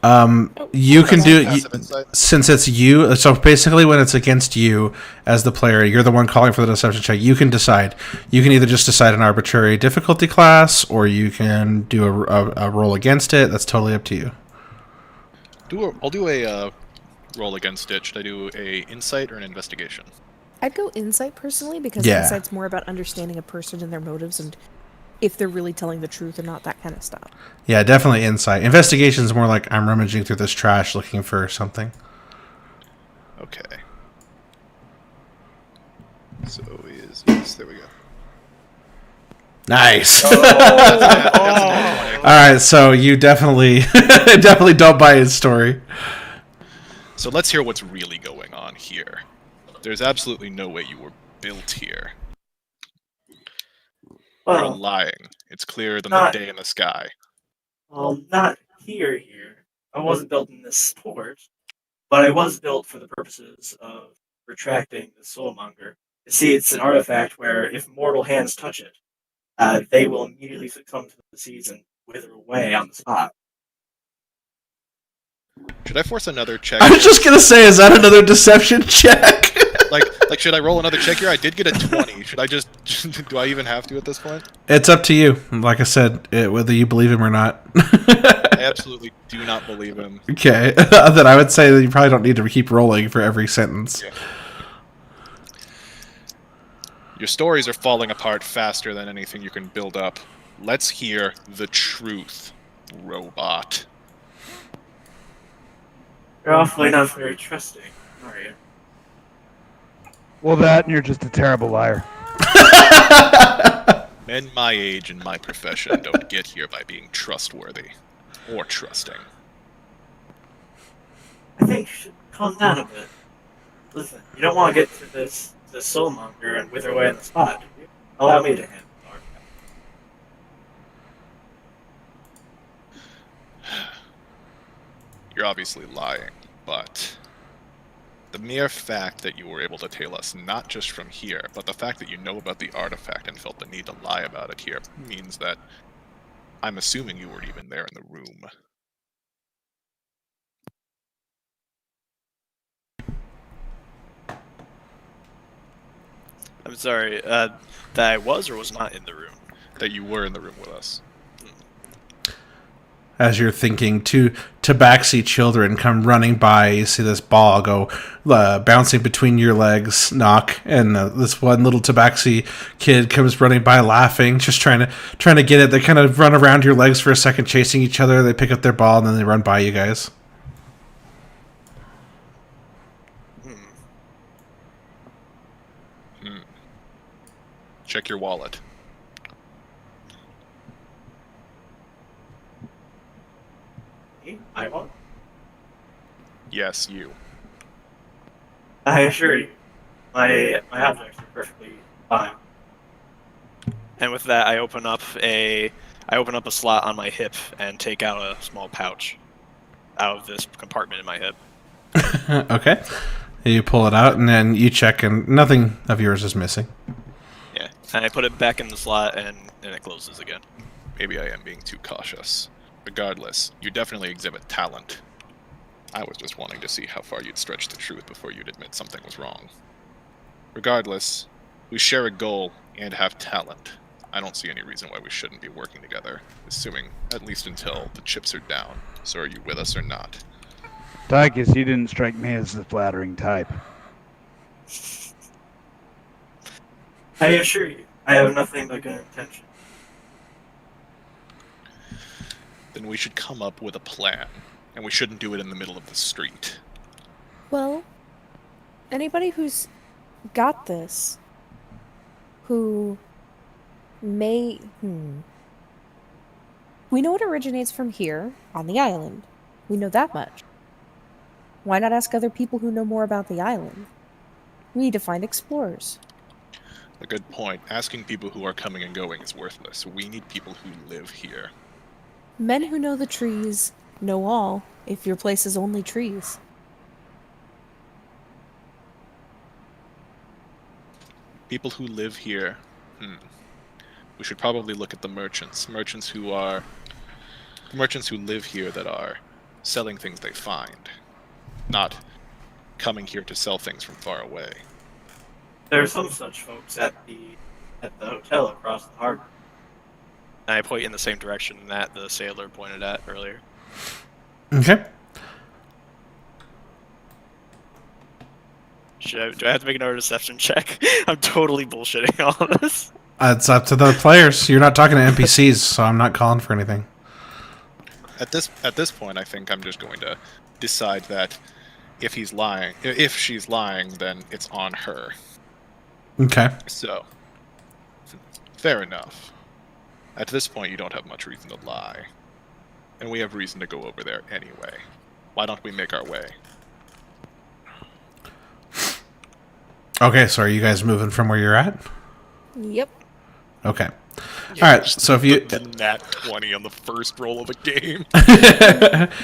You can do... Passive insight? Since it's you... So basically when it's against you as the player, you're the one calling for the deception check, you can decide. You can either just decide an arbitrary difficulty class, or you can do a roll against it. That's totally up to you. I'll do a roll against it. Should I do a insight or an investigation? I'd go insight personally, because Yeah. insight's more about understanding a person and their motives and if they're really telling the truth or not, that kind of stuff. Yeah, definitely insight. Investigation is more like I'm rummaging through this trash looking for something. Okay. So is there we go. Nice. That's All right, so you definitely definitely don't buy his story. So let's hear what's really going on here. There's absolutely no way you were built here. You're Well, lying. It's clearer than not- the day in the sky. not here. I wasn't built in this sport, but I was built for the purposes of retracting the soulmonger. You see, it's an artifact where if mortal hands touch it, they will immediately succumb to the disease and wither away on the spot. Should I force another check? I was just gonna say, is that another deception check? like should I roll another check here? I did get a 20. Should I just do I even have to at this point? It's up to you. Like I said, whether you believe him or not. I absolutely do not believe him. Okay, then I would say that you probably don't need to keep rolling for every sentence. Yeah. Your stories are falling apart faster than anything you can build up. Let's hear the truth, robot. You're awfully not very trusting, are you? Well, that and you're just a terrible liar. Men my age and my profession don't get here by being trustworthy or trusting. I think you should calm down a bit. Listen, you don't want to get to the soulmonger and wither away on the spot, do you? Allow me to handle the artifact. You're obviously lying, but the mere fact that you were able to tell us not just from here, but the fact that you know about the artifact and felt the need to lie about it here means that I'm assuming you weren't even there in the room. I'm sorry, that I was or was not in the room. That you were in the room with us. As you're thinking, two tabaxi children come running by. You see this ball go bouncing between your legs, knock, and this one little tabaxi kid comes running by, laughing, just trying to get it. They kind of run around your legs for a second, chasing each other. They pick up their ball and then they run by you guys. Check your wallet. I won't. Yes, you. I assure you, my objects are perfectly fine. And with that, I open up a slot on my hip and take out a small pouch out of this compartment in my hip. Okay. You pull it out and then you check and nothing of yours is missing. Yeah, and I put it back in the slot and it closes again. Maybe I am being too cautious. Regardless, you definitely exhibit talent. I was just wanting to see how far you'd stretch the truth before you'd admit something was wrong. Regardless, we share a goal and have talent. I don't see any reason why we shouldn't be working together, assuming at least until the chips are down. So are you with us or not? Tychus, you didn't strike me as the flattering type. I assure you, I have nothing but good intention. Then we should come up with a plan, and we shouldn't do it in the middle of the street. Well, anybody who's got this, who may... We know it originates from here, on the island. We know that much. Why not ask other people who know more about the island? We need to find explorers. A good point. Asking people who are coming and going is worthless. We need people who live here. Men who know the trees know all, if your place is only trees. People who live here. We should probably look at the merchants. Merchants who live here that are selling things they find. Not coming here to sell things from far away. There are some such folks at the hotel across the harbor. And I point in the same direction that the sailor pointed at earlier. Okay. Do I have to make another deception check? I'm totally bullshitting all of this. It's up to the players. You're not talking to NPCs, so I'm not calling for anything. At this point, I think I'm just going to decide that if she's lying, then it's on her. Okay. So, fair enough. At this point, you don't have much reason to lie. And we have reason to go over there anyway. Why don't we make our way? Okay, so are you guys moving from where you're at? Yep. Okay. All right, so if you... The nat 20 on the first roll of the game.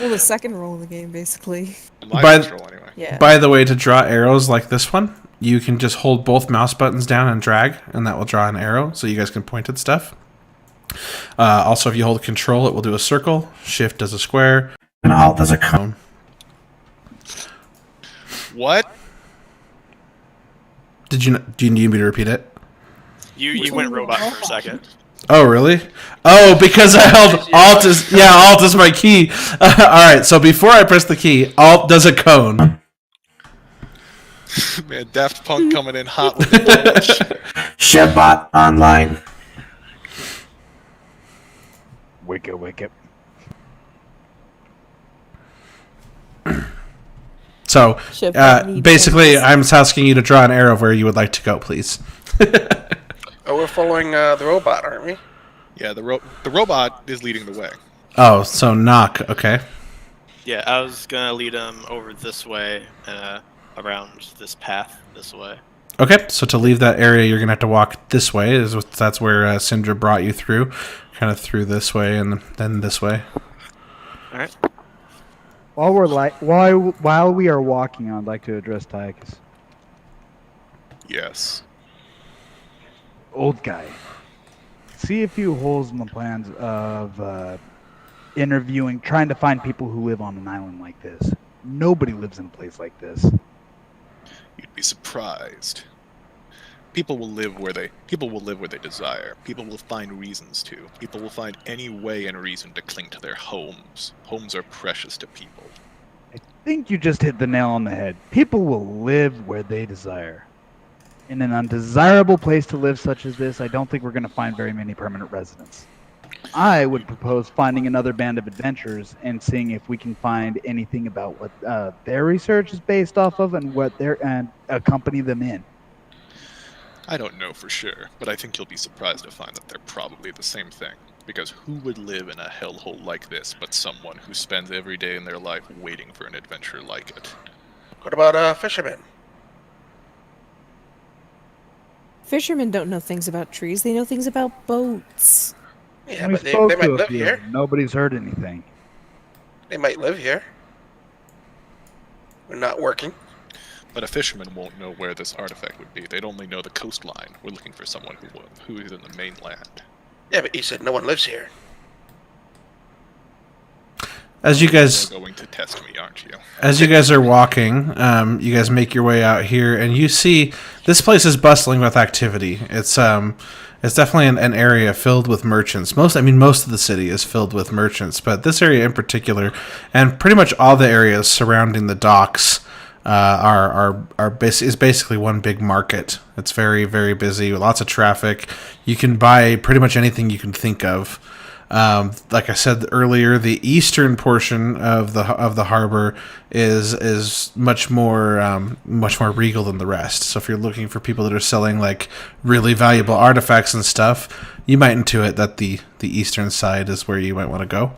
Well, the second roll of the game, basically. My By- first roll, anyway. Yeah. By the way, to draw arrows like this one, you can just hold both mouse buttons down and drag, and that will draw an arrow, so you guys can point at stuff. Also, if you hold Control, it will do a circle. Shift does a square, and Alt does a cone. What? Do you need me to repeat it? You went robot for a second. Oh, really? Oh, because I held Alt is my key. All right, so before I press the key, Alt does a cone. Man, Daft Punk coming in hot with the Shepbot online. Wicked. So, Shepbot needs basically, focus. I'm just asking you to draw an arrow of where you would like to go, please. Oh, we're following the robot, aren't we? Yeah, the robot is leading the way. Oh, so knock. Okay. Yeah, I was gonna lead him over this way, around this path this way. Okay, so to leave that area, you're gonna have to walk this way. That's where Syndra brought you through, kind of through this way and then this way. All right. While we are walking, I'd like to address Tychus. Yes. Old guy. See a few holes in the plans of interviewing, trying to find people who live on an island like this. Nobody lives in a place like this. You'd be surprised. People will live where they desire. People will find reasons to. People will find any way and reason to cling to their homes. Homes are precious to people. I think you just hit the nail on the head. People will live where they desire. In an undesirable place to live such as this, I don't think we're going to find very many permanent residents. I would propose finding another band of adventurers and seeing if we can find anything about what their research is based off of and accompany them in. I don't know for sure, but I think you'll be surprised to find that they're probably the same thing. Because who would live in a hellhole like this but someone who spends every day in their life waiting for an adventure like it? What about fishermen? Fishermen don't know things about trees. They know things about boats. Yeah, We but they spoke might to a live few. here. Nobody's heard anything. They might live here. We're not working. But a fisherman won't know where this artifact would be. They'd only know the coastline. We're looking for someone who is in the mainland. Yeah, but you said no one lives here. As you guys You're going to test me, aren't you? As you guys are walking, you guys make your way out here, and you see this place is bustling with activity. It's definitely an area filled with merchants. Most of the city is filled with merchants, but this area in particular, and pretty much all the areas surrounding the docks, is basically one big market. It's very, very busy with lots of traffic. You can buy pretty much anything you can think of. Like I said earlier, the eastern portion of the harbor is much more regal than the rest. So if you're looking for people that are selling like really valuable artifacts and stuff, you might intuit that the eastern side is where you might want to go.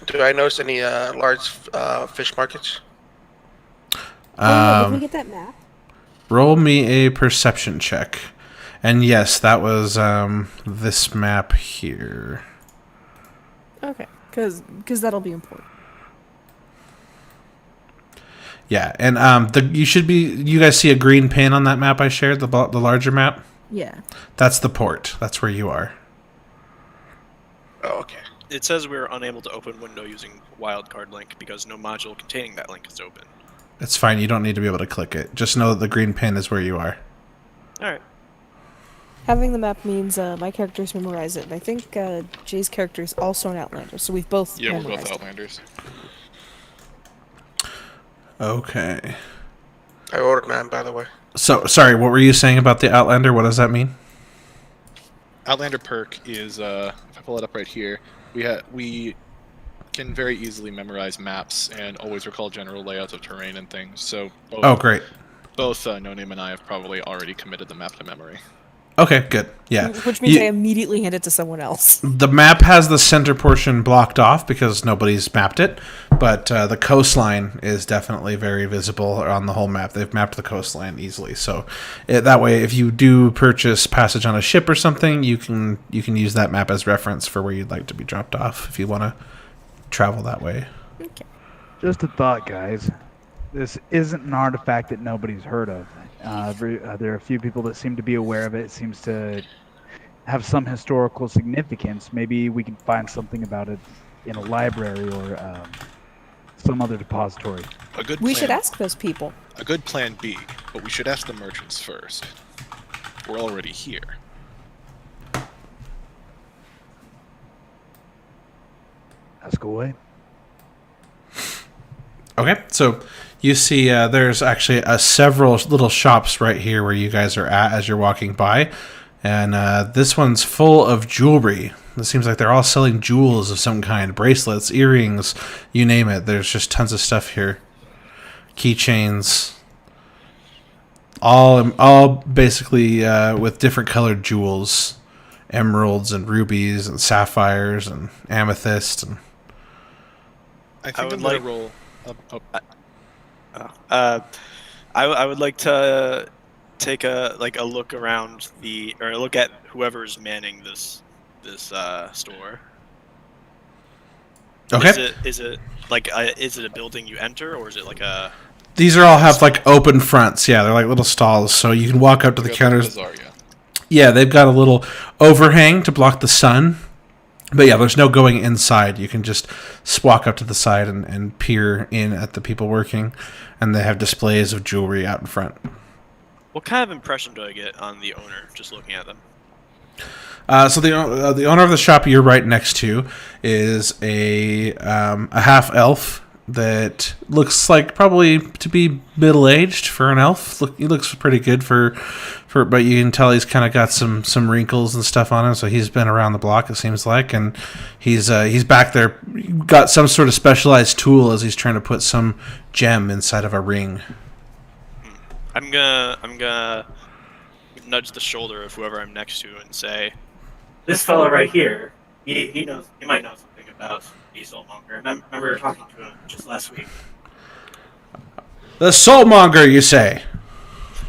Do I notice any large fish markets? Let me get that map. Roll me a perception check. And yes, that was this map here. Okay, because that'll be important. Yeah, and you guys see a green pin on that map I shared, the larger map? Yeah. That's the port. That's where you are. Oh, okay. It says we're unable to open window using wildcard link because no module containing that link is open. It's fine. You don't need to be able to click it. Just know that the green pin is where you are. All right. Having the map means my characters memorize it, and I think Jay's character is also an Outlander, so we've both Yeah, we're memorized both it. Outlanders. Okay. I ordered mine, by the way. So, sorry, what were you saying about the Outlander? What does that mean? Outlander perk is, if I pull it up right here, we can very easily memorize maps and always recall general layouts of terrain and things. So Oh, great. both No Name and I have probably already committed the map to memory. Okay, good. Yeah. Which means I immediately hand it to someone else. The map has the center portion blocked off because nobody's mapped it, but the coastline is definitely very visible on the whole map. They've mapped the coastline easily, so that way, if you do purchase passage on a ship or something, you can use that map as reference for where you'd like to be dropped off if you want to travel that way. Okay. Just a thought, guys. This isn't an artifact that nobody's heard of. There are a few people that seem to be aware of it. It seems to have some historical significance. Maybe we can find something about it in a library or some other depository. We should ask those people. A good plan B, but we should ask the merchants first. We're already here. Ask away. Okay, so you see there's actually several little shops right here where you guys are at as you're walking by. And this one's full of jewelry. It seems like they're all selling jewels of some kind. Bracelets, earrings, you name it. There's just tons of stuff here. Keychains. All basically with different colored jewels. Emeralds and rubies and sapphires and amethyst. And I think I I'm would going like- to roll... I would like to take a look around look at whoever's manning this store. okay. Is it a building you enter, or is it like a? These all have like open fronts. Yeah, they're like little stalls, so you can walk up to the counters. Bazaar, yeah. Yeah, they've got a little overhang to block the sun. But yeah, there's no going inside. You can just walk up to the side and peer in at the people working. And they have displays of jewelry out in front. What kind of impression do I get on the owner just looking at them? So the owner of the shop you're right next to is a half elf that looks like probably to be middle aged for an elf. He looks pretty good for, but you can tell he's kind of got some wrinkles and stuff on him. So he's been around the block, it seems like, and he's back there, got some sort of specialized tool as he's trying to put some gem inside of a ring. I'm gonna nudge the shoulder of whoever I'm next to and say, This fella right here, he knows. He might know something about the Soulmonger. Remember we were talking to him just last week. The Soulmonger, you say?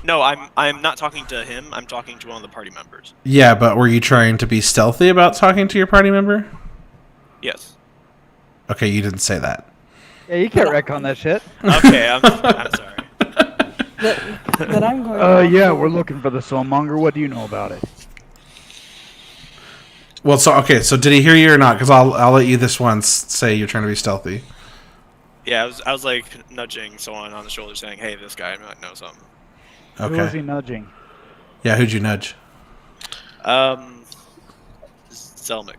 "No, I'm not talking to him. I'm talking to one of the party members." Yeah, but were you trying to be stealthy about talking to your party member? Yes. Okay, you didn't say that. Yeah, you can't wreck on that shit. Okay, I'm sorry. That I'm going. Yeah, we're looking for the Soulmonger. What do you know about it? Well, so did he hear you or not? Because I'll let you this once say you're trying to be stealthy. Yeah, I was like nudging someone on the shoulder, saying, "Hey, this guy might know something." Who was Okay. he nudging? Yeah, who'd you nudge? Zelmick.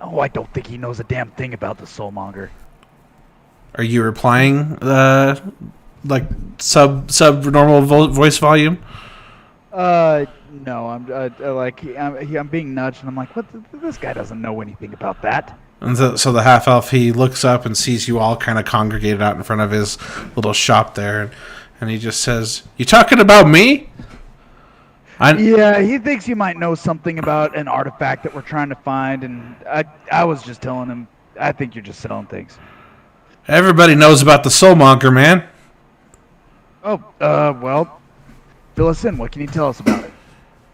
Oh, I don't think he knows a damn thing about the Soulmonger. Are you replying like sub normal voice volume? No, I'm being nudged, and I'm like, what? This guy doesn't know anything about that. And so the half elf, he looks up and sees you all kind of congregated out in front of his little shop there, and he just says, "You talking about me?" Yeah, he thinks you might know something about an artifact that we're trying to find, and I was just telling him, I think you're just selling things. Everybody knows about the Soulmonger, man. Oh, well, fill us in. What can you tell us about it?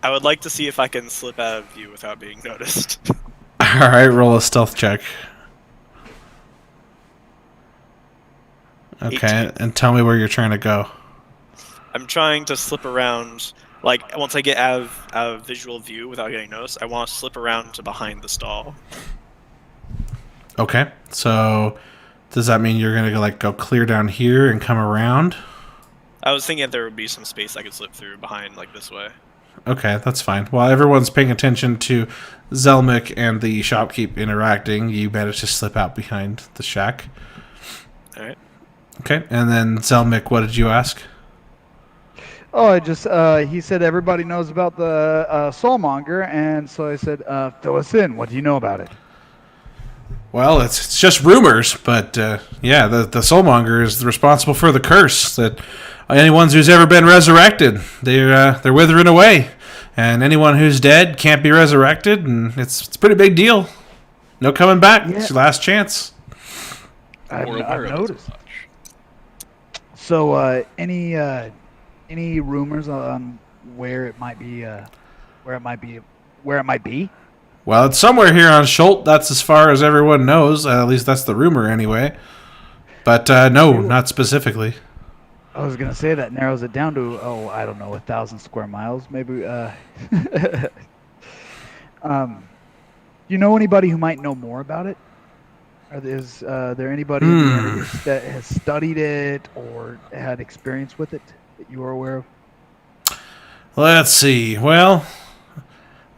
I would like to see if I can slip out of view without being noticed. All right, roll a stealth check. Okay, 18. and tell me where you're trying to go. I'm trying to slip around. Like, once I get out of visual view without getting noticed, I want to slip around to behind the stall. Okay, so does that mean you're gonna go clear down here and come around? I was thinking that there would be some space I could slip through behind, like this way. Okay, that's fine. While everyone's paying attention to Zelmick and the shopkeep interacting, you manage to slip out behind the shack. Alright. Okay, and then Zelmick, what did you ask? Oh, I just he said everybody knows about the soulmonger, and so I said, fill us in. What do you know about it? Well, it's just rumors, but yeah, the soulmonger is responsible for the curse that anyone who's ever been resurrected, they're withering away, and anyone who's dead can't be resurrected, and it's a pretty big deal. No coming back. Yeah. It's your last chance. I've Or aware of it noticed. so much. So, any rumors on where it might be? Where it might be? Where it might be? Well, it's somewhere here on Schult. That's as far as everyone knows. At least that's the rumor, anyway. But no, not specifically. I was gonna say that narrows it down to I don't know, 1,000 square miles, maybe. You know anybody who might know more about it? Is there anybody in the area that has studied it or had experience with it that you are aware of? Let's see. Well,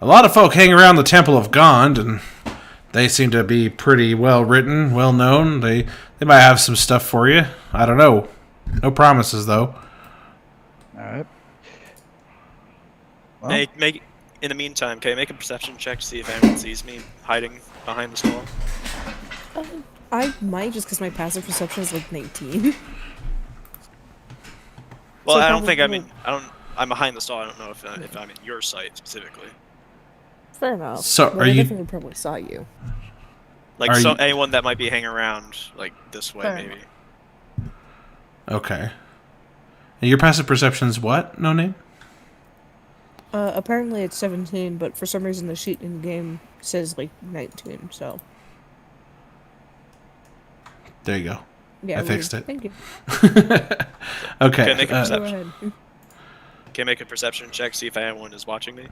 a lot of folk hang around the Temple of Gond, and they seem to be pretty well written, well known. They might have some stuff for you. I don't know. No promises, though. All right. Well, Make in the meantime, can I make a perception check to see if anyone sees me hiding behind the skull? I might just because my passive perception is like 19. Well, So I don't think probably- I'm behind the stall. I don't know if I'm in your sight specifically. Fair enough. So, But are I you- definitely probably saw you. Like Are you- anyone that might be hanging around like this way, Fair maybe. Okay. And your passive perception's what? No name? Apparently it's 17, but for some reason the sheet in the game says like 19. So There you go. yeah, I fixed it. Thank you. Okay. Can I make a Go perception? ahead. Can I make a perception check see if anyone is watching me?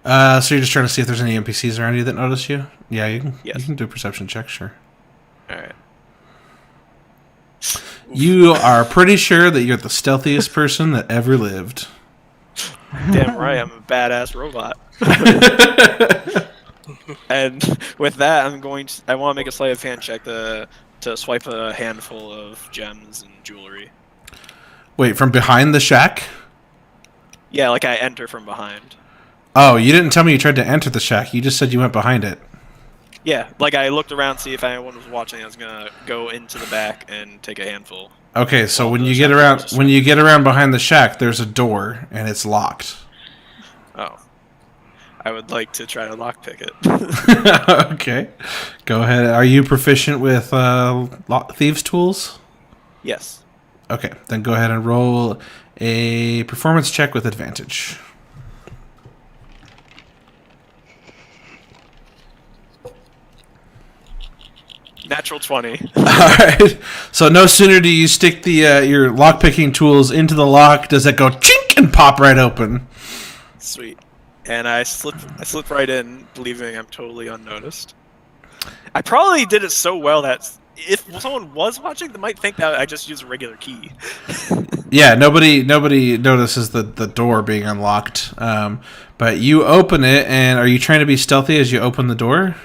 So you're just trying to see if there's any NPCs around you that notice you? Yeah, you can. Yes. You can do a perception check, sure. All right. You are pretty sure that you're the stealthiest person that ever lived. Damn right, I'm a badass robot. And with that, I want to make a sleight of hand check to swipe a handful of gems and jewelry. Wait, from behind the shack? Yeah, like I enter from behind. Oh, you didn't tell me you tried to enter the shack. You just said you went behind it. Yeah, like I looked around see if anyone was watching. I was gonna go into the back and take a handful. Okay, so Well, when the you get shack around is- when you get around behind the shack, there's a door and it's locked. Oh, I would like to try to lockpick it. Okay, go ahead. Are you proficient with thieves' tools? Yes. Okay, then go ahead and roll a performance check with advantage. Natural 20. All right. So no sooner do you stick the your lockpicking tools into the lock, does it go chink and pop right open? Sweet. And I slip right in, believing I'm totally unnoticed. I probably did it so well that if someone was watching, they might think that I just used a regular key. Yeah, nobody notices the door being unlocked. But you open it, and are you trying to be stealthy as you open the door?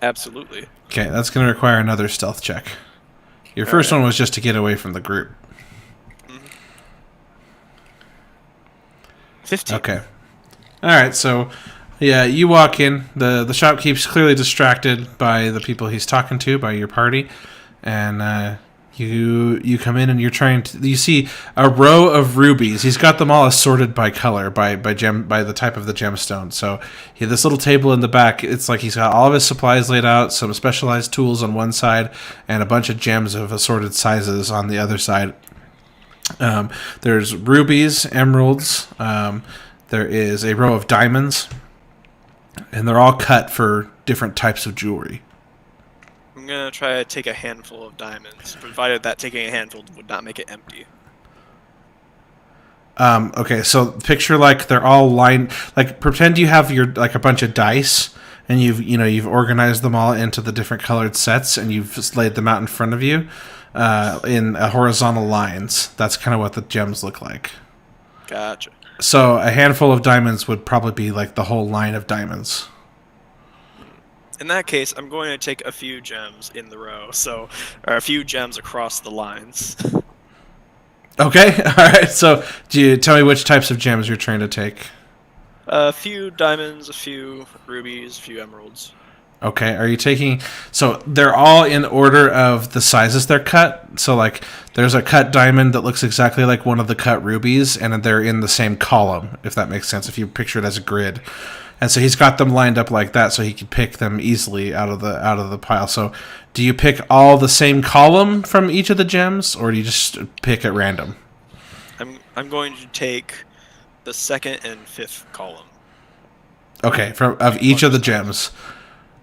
Absolutely. Okay, that's going to require another stealth check. Your first one was just to get away from the group. 15. Okay. All right, so yeah, you walk in. The shopkeep's clearly distracted by the people he's talking to, by your party, and you come in and you're trying to. You see a row of rubies. He's got them all assorted by color, by the type of the gemstone. So he this little table in the back. It's like he's got all of his supplies laid out, some specialized tools on one side, and a bunch of gems of assorted sizes on the other side. There's rubies, emeralds. There is a row of diamonds, and they're all cut for different types of jewelry. I'm gonna try to take a handful of diamonds, provided that taking a handful would not make it empty. Okay, so picture like they're all lined. Like pretend you have your like a bunch of dice, and you've organized them all into the different colored sets, and you've just laid them out in front of you in horizontal lines. That's kind of what the gems look like. Gotcha. So a handful of diamonds would probably be like the whole line of diamonds. In that case, I'm going to take a few gems in the row, or a few gems across the lines. Okay, all right. So, do you tell me which types of gems you're trying to take? A few diamonds, a few rubies, a few emeralds. Okay, are you taking... So, they're all in order of the sizes they're cut. So, like, there's a cut diamond that looks exactly like one of the cut rubies, and they're in the same column, if that makes sense, if you picture it as a grid. And so he's got them lined up like that so he can pick them easily out of the pile. So, do you pick all the same column from each of the gems, or do you just pick at random? I'm going to take the second and fifth column. Okay, of each of the gems.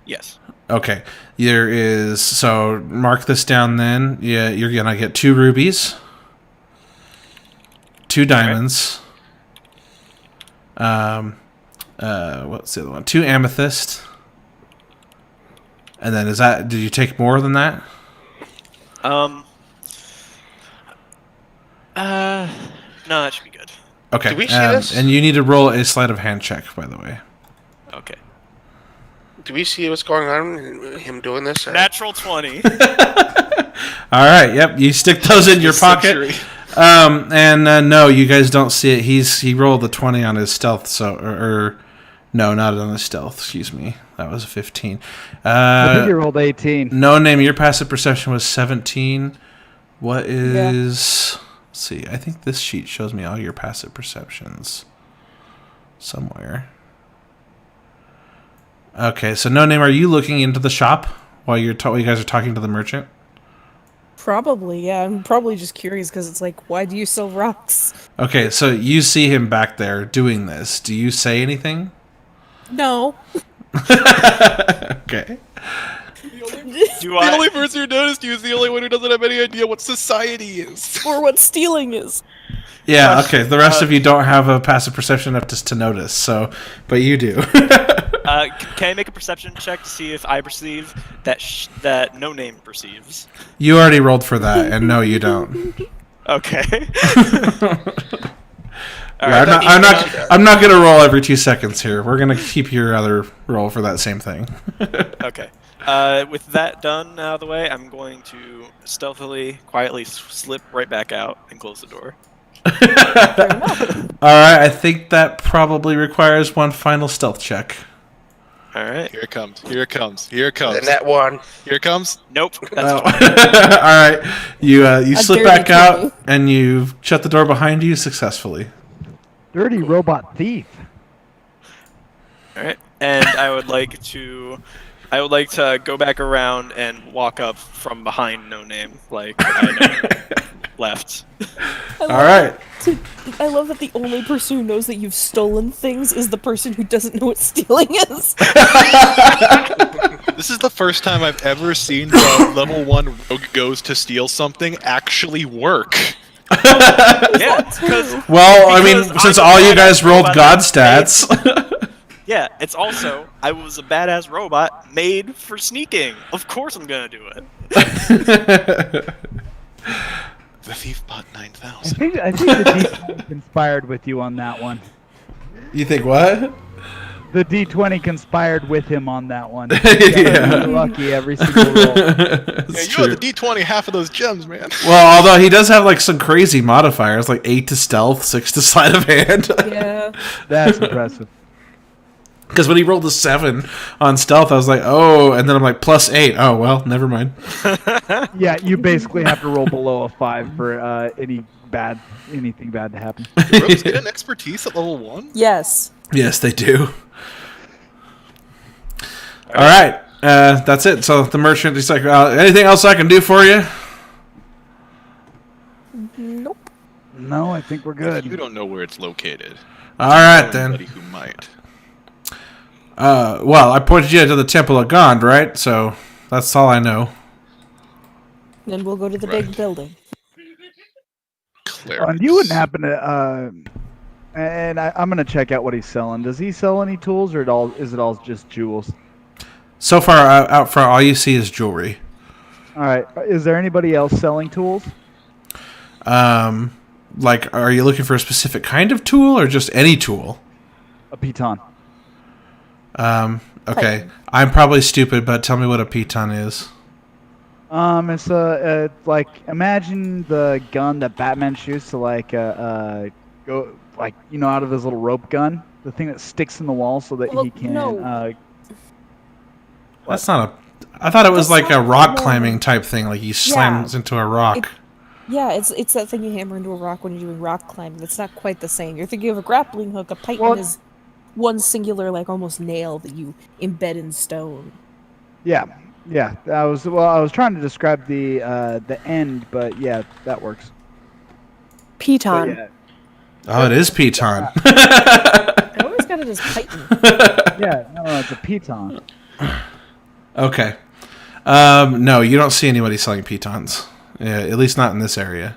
Yes. Okay, there is... So, mark this down then. Yeah, you're going to get 2 rubies, 2 diamonds, what's the other one? 2 amethyst. And then did you take more than that? No, that should be good. Okay. Do we see this? And you need to roll a sleight of hand check, by the way. Okay. Do we see what's going on in him doing this? Natural 20. All right. Yep. You stick those in your pocket. No, you guys don't see it. He rolled the 20 on his stealth. So no, not on his stealth. Excuse me. That was a 15. I think you rolled 18. No name. Your passive perception was 17. What is... Let's see. I think this sheet shows me all your passive perceptions somewhere. Okay, so no name. Are you looking into the shop while you guys are talking to the merchant? Probably, yeah. I'm probably just curious because it's like, why do you sell rocks? Okay, so you see him back there doing this. Do you say anything? No. Okay. The only person who noticed you is the only one who doesn't have any idea what society is. Or what stealing is. Yeah, okay. The rest of you don't have a passive perception enough to notice, so, but you do. Can I make a perception check to see if I perceive that no name perceives? You already rolled for that, and no, you don't. Okay. Yeah, I'm not gonna roll every 2 seconds here. We're gonna keep your other roll for that same thing. Okay. With that done out of the way, I'm going to stealthily, quietly slip right back out and close the door. Alright, I think that probably requires one final stealth check. Alright. Here it comes. Here it comes. Here it comes. And that one. Here it comes. Nope. That's Alright. You slip dirty back out, 20. and you shut the door behind you successfully. Dirty robot thief. Alright. And I would like to go back around and walk up from behind No Name, like I left. Alright. I love that the only person who knows that you've stolen things is the person who doesn't know what stealing is. This is the first time I've ever seen the level 1 rogue goes to steal something actually work. Yeah, because since all you guys rolled god stats. yeah, it's also I was a badass robot made for sneaking. Of course, I'm gonna do it. The thief bought 9,000. I think the D20 conspired with you on that one. You think what? The D20 conspired with him on that one. Yeah. Lucky every single roll. Yeah, you have the D20 half of those gems, man. Well, although he does have like some crazy modifiers, like 8 to stealth, 6 to sleight of hand. Yeah. That's impressive. Because when he rolled a 7 on stealth, I was like, oh, and then I'm like, +8. Oh, well, never mind. Yeah, you basically have to roll below a 5 for anything bad to happen. Do rogues get an expertise at level 1? Yes. Yes, they do. All right. That's it. So the merchant is like, anything else I can do for you? Nope. No, I think we're good. You don't know where it's located. All right, Know then. anybody who might. Well, I pointed you to the Temple of Gond, right? So that's all I know. Then we'll go to the big building. And you wouldn't happen to... and I'm going to check out what he's selling. Does he sell any tools, or is it all just jewels? So far, out front, all you see is jewelry. All right. Is there anybody else selling tools? Like, are you looking for a specific kind of tool, or just any tool? A piton. Okay. I'm probably stupid, but tell me what a piton is. It's like imagine the gun that Batman shoots to go like out of his little rope gun, the thing that sticks in the wall so that Well, he can. no. That's not a. I thought it was That's like a not rock more- climbing type thing. Like he slams into a rock. Yeah, it's that thing you hammer into a rock when you're doing rock climbing. It's not quite the same. You're thinking of a grappling hook. A python Well- is one singular, like almost nail that you embed in stone. Yeah. I was trying to describe the end, but yeah, that works. But Piton. yeah, Oh, it is Piton. I always got it as python. no, it's a piton. Okay. No, you don't see anybody selling pitons. Yeah, at least not in this area.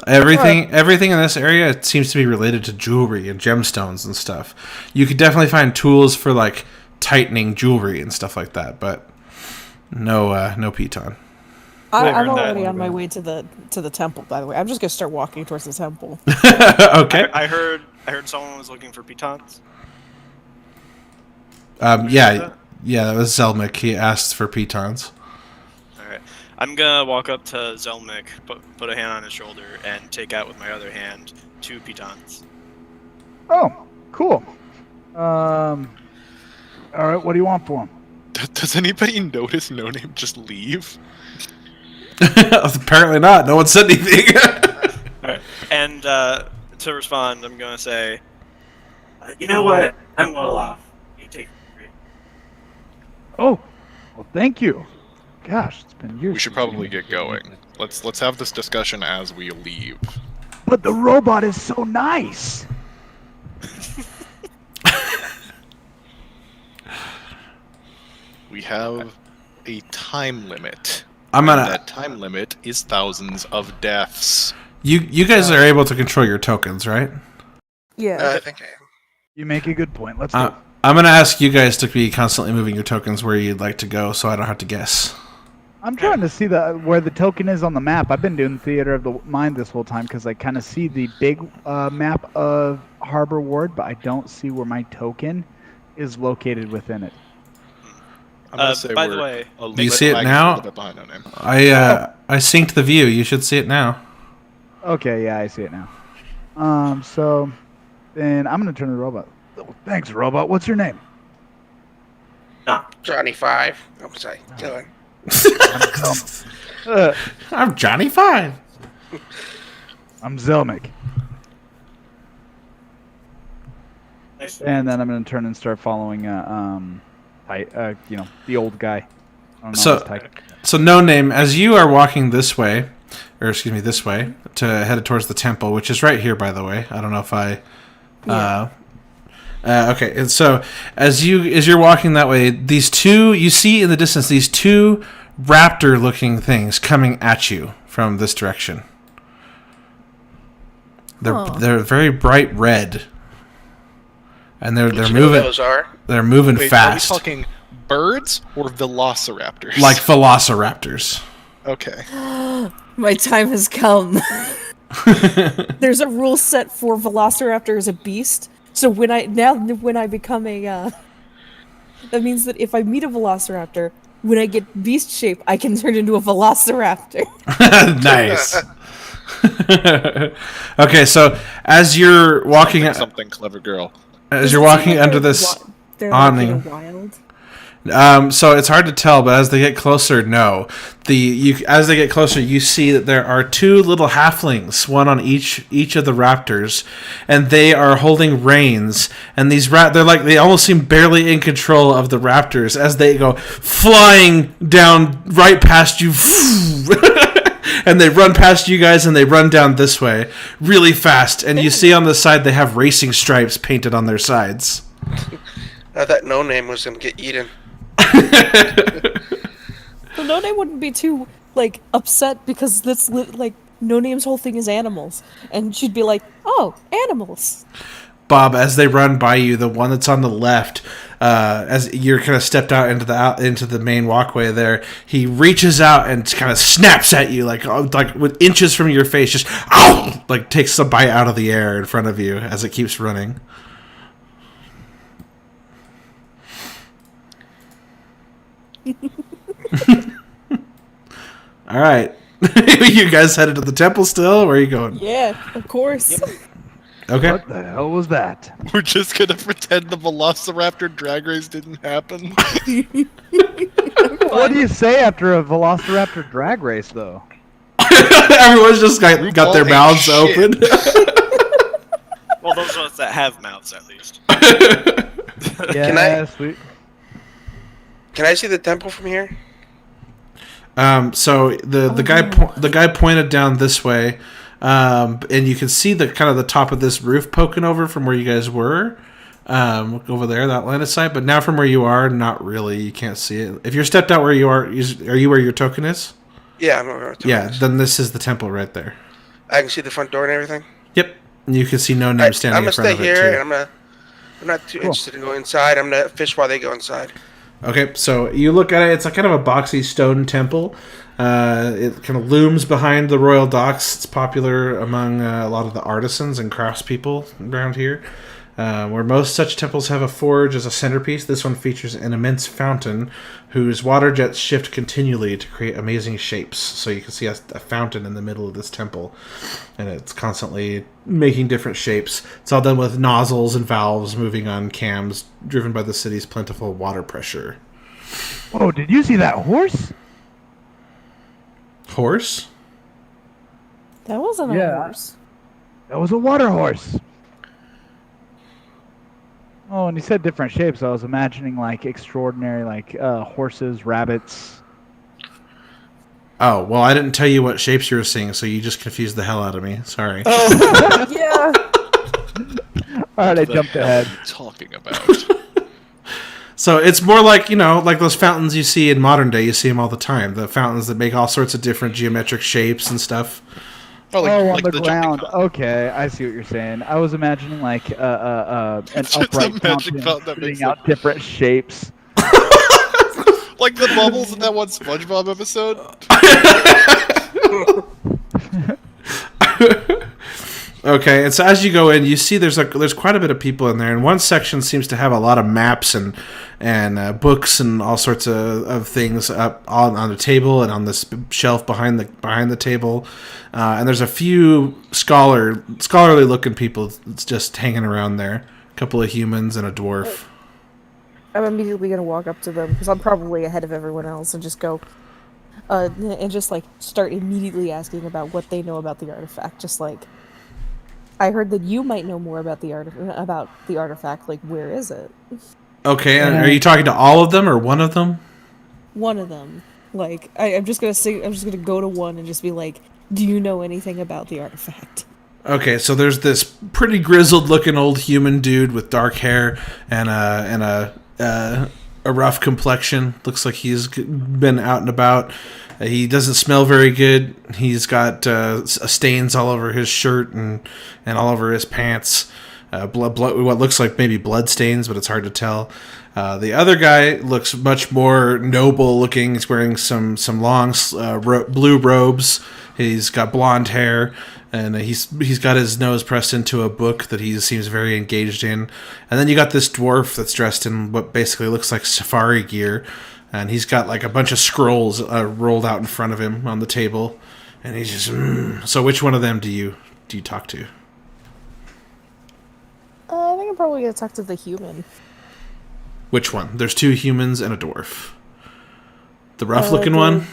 Everything in this area seems to be related to jewelry and gemstones and stuff. You could definitely find tools for like tightening jewelry and stuff like that, but no piton. I'm heard that. already on my way to the temple. By the way, I'm just gonna start walking towards the temple. Okay. I heard someone was looking for pitons. Yeah, that was Zelmick. He asked for pitons. All right, I'm gonna walk up to Zelmick, put a hand on his shoulder, and take out with my other hand 2 pitons. Oh, cool. All right, what do you want for him? Does anybody notice No Name just leave? Apparently not. No one said anything. Alright. And to respond, I'm gonna say, You know what? I'm well off. You take it. Oh, well, thank you. Gosh, it's been years. We should probably get going. Let's have this discussion as we leave. But the robot is so nice. We have a time limit. I'm And gonna. that time limit is thousands of deaths. You guys are able to control your tokens, right? Yeah. I think I am. You make a good point. Let's go. I'm gonna ask you guys to be constantly moving your tokens where you'd like to go, so I don't have to guess. I'm trying to see where the token is on the map. I've been doing Theater of the Mind this whole time because I kind of see the big map of Harbor Ward, but I don't see where my token is located within it. I'm gonna say by the we're way, a Do you little see it lagging now? A little bit behind No Name. I synced the view. You should see it now. Okay, yeah, I see it now. So then I'm gonna turn to the robot. Oh, thanks, robot. What's your name? Johnny 5. I'm sorry, Dylan. I'm Johnny Five. I'm Zelmick. Nice. And then I'm gonna turn and start following the old guy. I don't know So- his type. So no name. As you are walking this way, this way to headed towards the temple, which is right here, by the way. I don't know if I. Okay, and so as you're walking that way, you see in the distance these 2 raptor-looking things coming at you from this direction. They're very bright red, and they're You know what moving. those are? They're moving Wait, fast, are we talking birds or velociraptors? like velociraptors. Okay. My time has come. There's a rule set for Velociraptor as a beast. So when I become a that means that if I meet a Velociraptor, when I get beast shape, I can turn into a Velociraptor. Nice. Okay, so as you're walking, Something clever, girl. as you're walking under this They're awning. wild. So it's hard to tell, but as they get closer, no. As they get closer, you see that there are 2 little halflings, one on each of the raptors, and they are holding reins. And these they almost seem barely in control of the raptors as they go flying down right past you, and they run past you guys, and they run down this way really fast. And you see on the side they have racing stripes painted on their sides. I thought No Name was going to get eaten. Well, No Name wouldn't be too upset because No Name's whole thing is animals, and she'd be like, "Oh, animals." Bob, as they run by you, the one that's on the left, as you're kind of stepped out into the main walkway there, he reaches out and kind of snaps at you like with inches from your face, just ow, takes a bite out of the air in front of you as it keeps running. All right. You guys headed to the temple still? Where are you going? Yeah, of course. Okay. What the hell was that? We're just gonna pretend the Velociraptor drag race didn't happen. What do you say after a Velociraptor drag race, though? Everyone's just got their RuPaul ain't mouths shit. open. Well, those ones that have mouths, at least. Yes, we. Can I see the temple from here? So the guy pointed down this way, and you can see the kind of the top of this roof poking over from where you guys were, over there, that line of sight. But now from where you are, not really. You can't see it. If you're stepped out where you are you where your token is? Yeah, I'm over. Yeah, then this is the temple right there. I can see the front door and everything. Yep, and you can see no name standing I'm in gonna front stay of it here, too. and I'm not too interested in going inside. I'm gonna fish while they go inside. Okay, so you look at it. It's a kind of a boxy stone temple. It kind of looms behind the royal docks. It's popular among a lot of the artisans and craftspeople around here. Where most such temples have a forge as a centerpiece, this one features an immense fountain whose water jets shift continually to create amazing shapes. So you can see a fountain in the middle of this temple, and it's constantly making different shapes. It's all done with nozzles and valves moving on cams, driven by the city's plentiful water pressure. Oh, did you see that horse? Horse? That wasn't a Yeah. horse. That was a water horse. Oh, and he said different shapes. I was imagining like extraordinary, like horses, rabbits. Oh, well, I didn't tell you what shapes you were seeing, so you just confused the hell out of me. Sorry. Yeah. All right, I The jumped hell ahead. are you talking about? So it's more like, like those fountains you see in modern day. You see them all the time. The fountains that make all sorts of different geometric shapes and stuff. Oh, On like the jumping ground. fountain. Okay, I see what you're saying. I was imagining like an It's just a upright magic fountain fountain that makes spitting out different shapes. Like the bubbles in that one SpongeBob episode. Okay, and so as you go in, you see there's quite a bit of people in there, and one section seems to have a lot of maps and books and all sorts of things up on the table and on this shelf behind the table, and there's a few scholarly looking people just hanging around there. A couple of humans and a dwarf. I'm immediately gonna walk up to them because I'm probably ahead of everyone else and just go, and just like start immediately asking about what they know about the artifact. Just like, I heard that you might know more about the artifact. Like, where is it? Okay, and are you talking to all of them or one of them? One of them. Like, I'm just gonna go to one and just be like, do you know anything about the artifact? Okay, so there's this pretty grizzled-looking old human dude with dark hair and a rough complexion. Looks like he's been out and about. He doesn't smell very good. He's got stains all over his shirt and all over his pants. Blood, what looks like maybe blood stains, but it's hard to tell. The other guy looks much more noble-looking. He's wearing some long blue robes. He's got blonde hair, and he's got his nose pressed into a book that he seems very engaged in. And then you got this dwarf that's dressed in what basically looks like safari gear, and he's got like a bunch of scrolls rolled out in front of him on the table, and he's just. So which one of them do you talk to? I think I'm probably gonna talk to the human. Which one? There's two humans and a dwarf. The rough-looking one.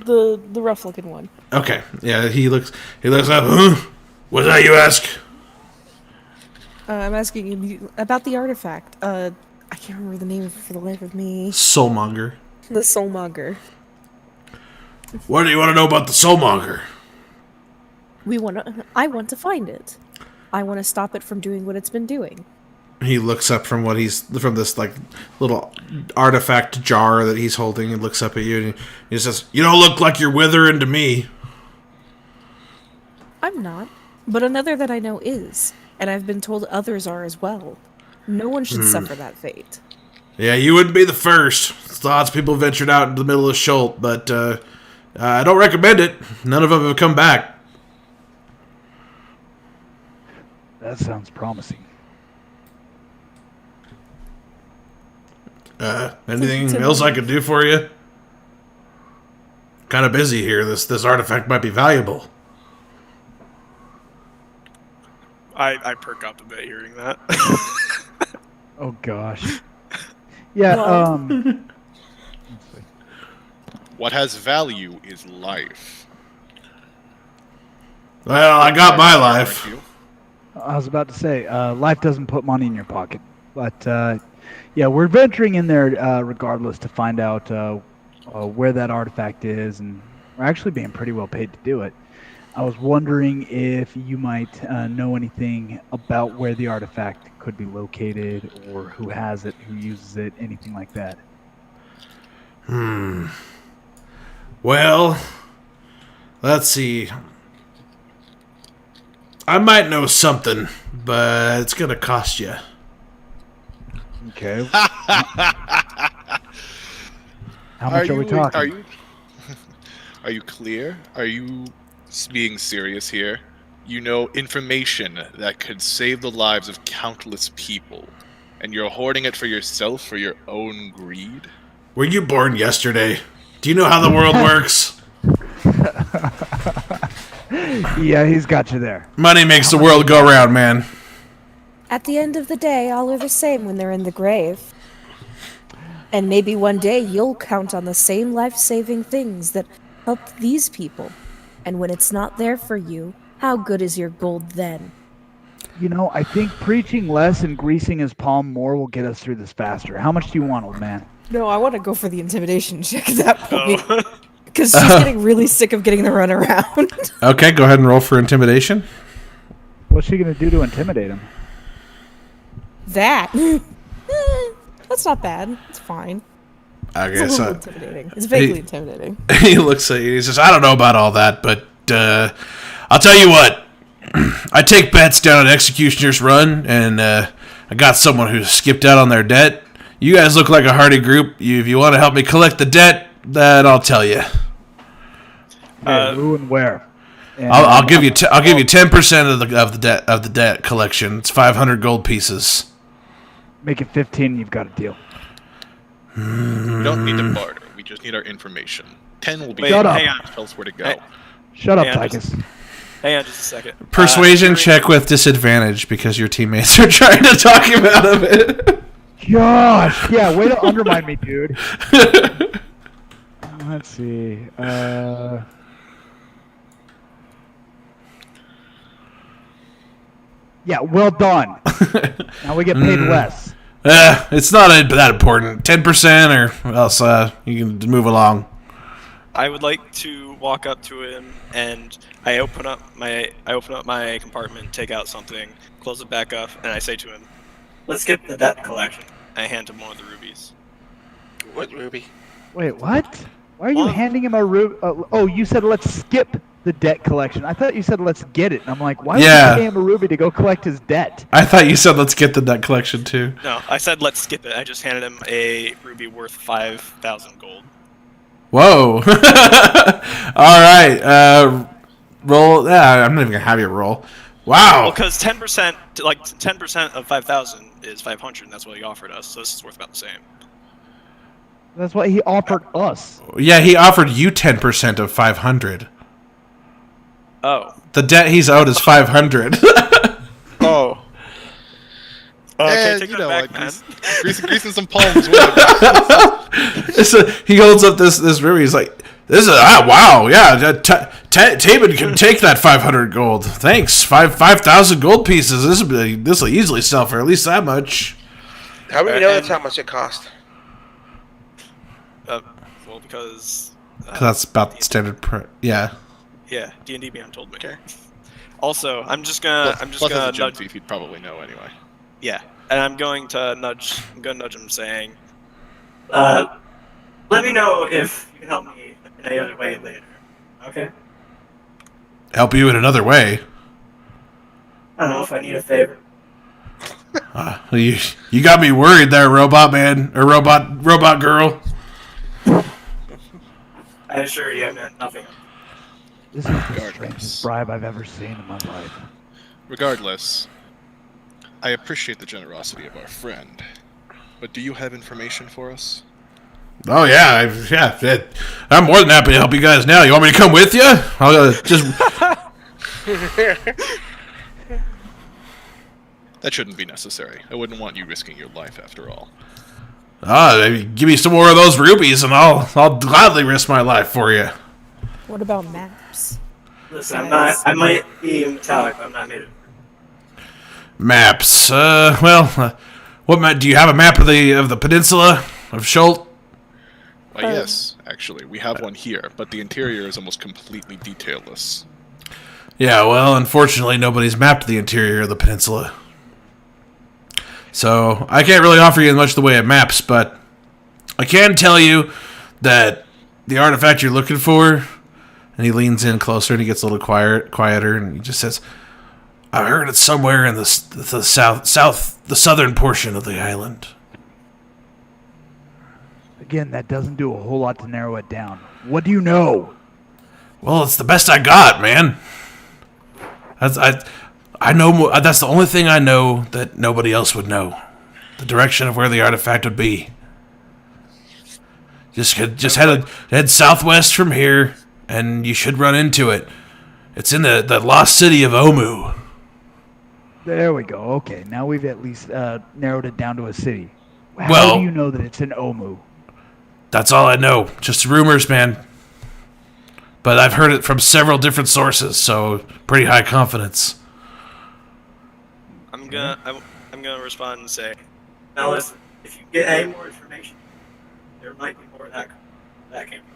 The rough-looking one. Okay, yeah, he looks up. Huh? What's that you ask? I'm asking you about the artifact. I can't remember the name of it for the life of me. Soulmonger. The Soulmonger. What do you want to know about the Soulmonger? I want to find it. I want to stop it from doing what it's been doing. He looks up from this like little artifact jar that he's holding, and looks up at you, and he says, "You don't look like you're withering to me." I'm not, but another that I know is, and I've been told others are as well. No one should suffer that fate. Yeah, you wouldn't be the first. Lots of people ventured out into the middle of Schult, but I don't recommend it. None of them have come back. That sounds promising. Anything else I could do for you? kind of busy here. This artifact might be valuable. I perk up a bit hearing that. Oh gosh. Yeah. Well- let's see. What has value is life. Well, I got my life. Aren't you? I was about to say, life doesn't put money in your pocket, but yeah, we're venturing in there regardless to find out where that artifact is, and we're actually being pretty well paid to do it. I was wondering if you might know anything about where the artifact could be located, or who has it, who uses it, anything like that. Well, let's see. I might know something, but it's gonna cost you. Okay. How much are we talking? Are you clear? Are you being serious here? You know information that could save the lives of countless people, and you're hoarding it for yourself for your own greed? Were you born yesterday? Do you know how the world works? Yeah, he's got you there. Money makes the world go round, man. At the end of the day, all are the same when they're in the grave. And maybe one day you'll count on the same life-saving things that helped these people. And when it's not there for you, how good is your gold then? You know, I think preaching less and greasing his palm more will get us through this faster. How much do you want, old man? No, I want to go for the intimidation check at that point. Oh. Because she's getting really sick of getting the runaround. Okay, go ahead and roll for intimidation. What's she gonna do to intimidate him? That. That's not bad. It's fine. Okay, It's a little so intimidating. It's vaguely intimidating. he looks at you. He says, "I don't know about all that, but I'll tell you what. I take bets down at Executioner's Run, and I got someone who skipped out on their debt. You guys look like a hardy group. If you want to help me collect the debt, then I'll tell you. Who and where? And I'll give you 10% of the debt collection. It's 500 gold pieces. Make it 15. You've got a deal. We don't need to barter. We just need our information. 10 will be Wait, Shut up. hang on. Tell us where to go. Hey. Shut up, Yeah, Tychus. Hang on just a second. Persuasion During- check with disadvantage because your teammates are trying to talk him out of it. Gosh, yeah, way to undermine me, dude. Let's see. Yeah, well done. Now we get paid less. It's not that important. 10% or else you can move along. I would like to walk up to him and I open up my compartment, take out something, close it back up, and I say to him, Let's skip the debt collection. I hand him one of the rubies. What ruby? Wait, what? Why are you What? handing him a ruby? Oh, you said let's skip the debt collection. I thought you said let's get it. And I'm like, why would Yeah. you pay him a ruby to go collect his debt? I thought you said let's get the debt collection too. No, I said let's skip it. I just handed him a ruby worth 5,000 gold. Whoa. All right. Roll. Yeah, I'm not even gonna have you roll. Wow. Well, because 10%, like 10% of 5,000 is 500, and that's what he offered us. So this is worth about the same. That's what he offered us. Yeah, he offered you 10% of 500. Oh. The debt he's owed is 500. Oh. Okay, Eh, take you that know, back, like, man. greasing some palms. Whatever. He holds up this ruby. He's like, "This is wow, yeah. Tabin can take that 500 gold. Thanks, 5,000 gold pieces. This will easily sell for at least that much." How do we know that's how much it cost? Well, because... 'Cause that's about the standard. Yeah. Yeah, D&D Beyond told me. Okay. Also, I'm just gonna Plus, as a gem nudge. thief, you'd probably know anyway. Yeah, and I'm going to nudge him, saying, Let me know if you can help me in any other way later. Okay? Help you in another way. I don't know if I need a favor. You got me worried there, robot man or robot girl. I assure you, I meant nothing. This is the Regardless. strangest bribe I've ever seen in my life. Regardless, I appreciate the generosity of our friend. But do you have information for us? Oh yeah, I'm more than happy to help you guys now. You want me to come with you? I'll just. That shouldn't be necessary. I wouldn't want you risking your life after all. Give me some more of those rubies, and I'll gladly risk my life for you. What about maps? Listen, I might be metallic, but I'm not made of. Maps. What map? Do you have a map of the peninsula of Schult? Why, yes, actually, we have one here, but the interior is almost completely detailless. Yeah, well, unfortunately, nobody's mapped the interior of the peninsula. So, I can't really offer you much in the way of maps, but I can tell you that the artifact you're looking for, and he leans in closer and he gets a little quieter, and he just says, I heard it's somewhere in the southern portion of the island. Again, that doesn't do a whole lot to narrow it down. What do you know? Well, it's the best I got, man. I know. That's the only thing I know that nobody else would know. The direction of where the artifact would be. Just head southwest from here, and you should run into it. It's in the lost city of Omu. There we go. Okay, now we've at least narrowed it down to a city. How Well- do you know that it's in Omu? That's all I know. Just rumors, man. But I've heard it from several different sources, so pretty high confidence. I'm gonna respond and say, Now listen, if you get any more information, there might be more of that came from.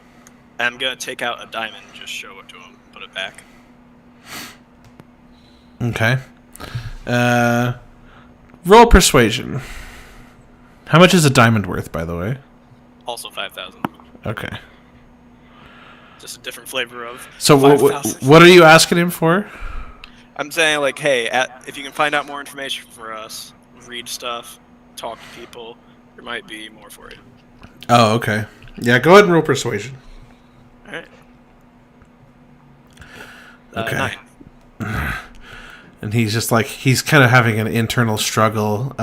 I'm gonna take out a diamond, just show it to him, put it back. Okay. Roll persuasion. How much is a diamond worth, by the way? Also 5,000. Okay. Just a different flavor of. So 5,000. what are you asking him for? I'm saying like, hey, if you can find out more information for us, read stuff, talk to people, there might be more for you. Oh, okay. Yeah, go ahead and roll persuasion. All right. Okay. 9. And he's just like, he's kind of having an internal struggle,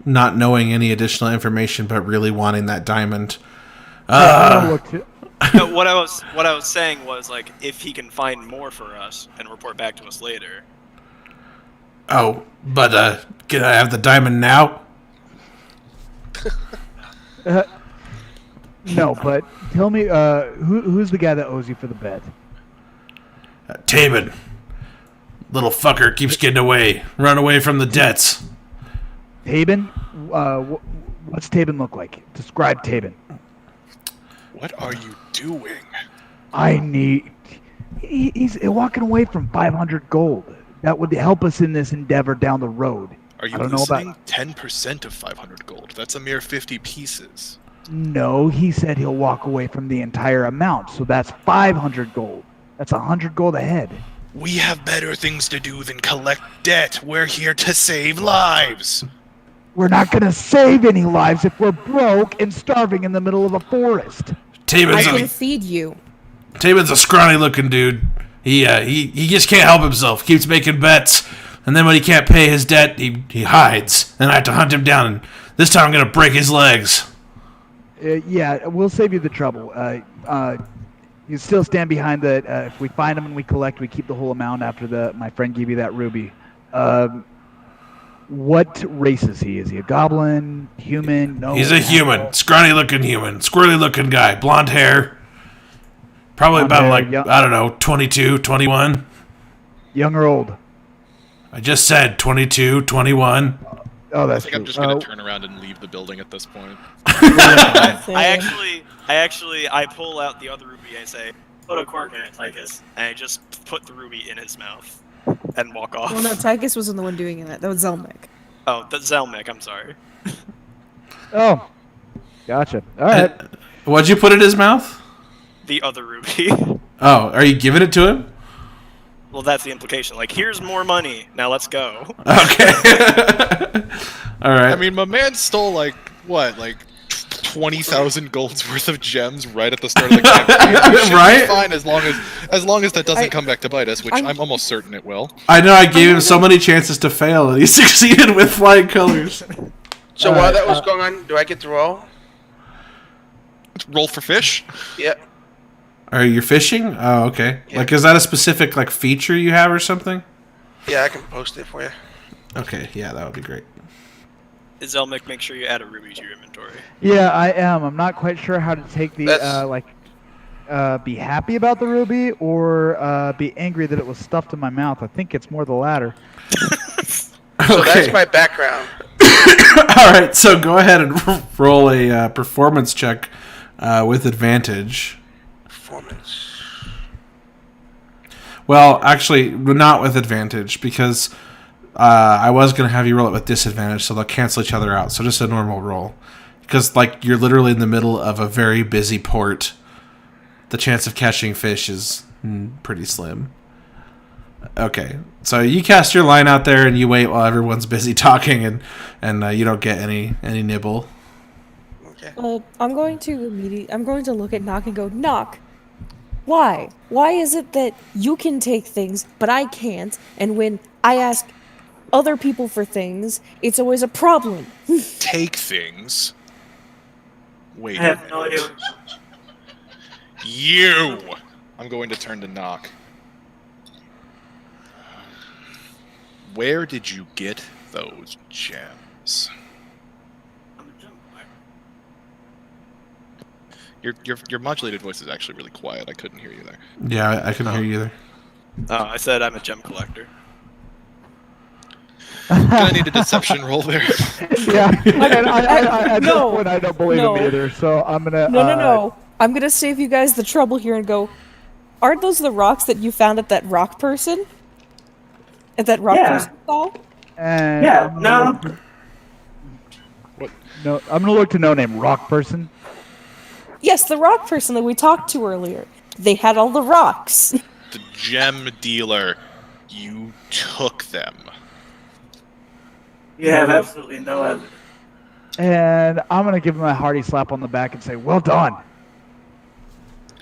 not knowing any additional information, but really wanting that diamond. No, what I was saying was like, if he can find more for us and report back to us later. Oh, but can I have the diamond now? No, but tell me, who's the guy that owes you for the bet? Tabin. Little fucker keeps getting away. Run away from the debts. Tabin? What's Tabin look like? Describe Tabin. What are you doing? He's walking away from 500 gold. That would help us in this endeavor down the road. Are you I don't know listening? about 10% of 500 gold. That's a mere 50 pieces. No, he said he'll walk away from the entire amount, so that's 500 gold. That's 100 gold ahead. We have better things to do than collect debt. We're here to save lives. We're not going to save any lives if we're broke and starving in the middle of a forest. I Tabin's can a, feed you. Tabin's a scrawny looking dude. He just can't help himself. Keeps making bets. And then when he can't pay his debt, he hides. And I have to hunt him down. And this time I'm going to break his legs. Yeah, we'll save you the trouble. You still stand behind the. If we find him and we collect, we keep the whole amount after my friend gave you that ruby. What race is he? Is he a goblin? Human? No. He's a human. Scrawny looking human. Squirrely looking guy. Blonde hair. Probably Blonde about hair, like, young- I don't know, 22, 21. Young or old? I just said 22, 21. Oh, I that's think I'm true. just going to turn around and leave the building at this point. I pull out the other ruby and I say, Put a cork in it, Tychus. and I just put the ruby in his mouth and walk off. Well, no, Tychus wasn't the one doing that. That was Zelmek. Oh, that's Zelmek, I'm sorry. Oh, gotcha. All right. What'd you put in his mouth? The other ruby. Oh, are you giving it to him? Well, that's the implication. Like, here's more money. Now let's go. Okay. All right. I mean, my man stole like 20,000 gold's worth of gems right at the start of the campaign. We should Right? be fine as long as that doesn't come back to bite us, which I'm- I'm almost certain it will. I know I gave him so many chances to fail, and he succeeded with flying colors. So while that was going on, do I get to roll? roll for fish. Yeah. Are you fishing? Oh, okay. Yeah. Like, is that a specific like feature you have or something? Yeah, I can post it for you. Okay, yeah, that would be great. Zelmic, make sure you add a ruby to your inventory. Yeah, I am. I'm not quite sure how to take the That's- be happy about the ruby or be angry that it was stuffed in my mouth. I think it's more the latter. So Okay. that's my background. All right, so go ahead and roll a performance check with advantage. Performance. Well, actually, not with advantage because I was going to have you roll it with disadvantage, so they'll cancel each other out. So just a normal roll. Because, like, you're literally in the middle of a very busy port. The chance of catching fish is pretty slim. Okay, so you cast your line out there and you wait while everyone's busy talking, and you don't get any nibble. Okay. I'm going to look at Knock and go, Knock. Why? Why is it that you can take things, but I can't? And when I ask other people for things, it's always a problem. Take things. Wait I a have no minute. idea. You! I'm going to turn to Knock. Where did you get those gems? I'm a gem collector. Your modulated voice is actually really quiet. I couldn't hear you there. Yeah, I couldn't hear you either. Oh, I said I'm a gem collector. Gonna need a deception roll there. Yeah, at this No, point I don't believe no. him either. So I'm gonna. No. I'm gonna save you guys the trouble here and go, aren't those the rocks that you found at that rock person? At that rock Yeah. person stall? And Yeah, I'm gonna no. look- No, I'm gonna look to no name rock person. Yes, the rock person that we talked to earlier. They had all the rocks. The gem dealer. You took them. You have absolutely no evidence. And I'm gonna give him a hearty slap on the back and say, "Well done,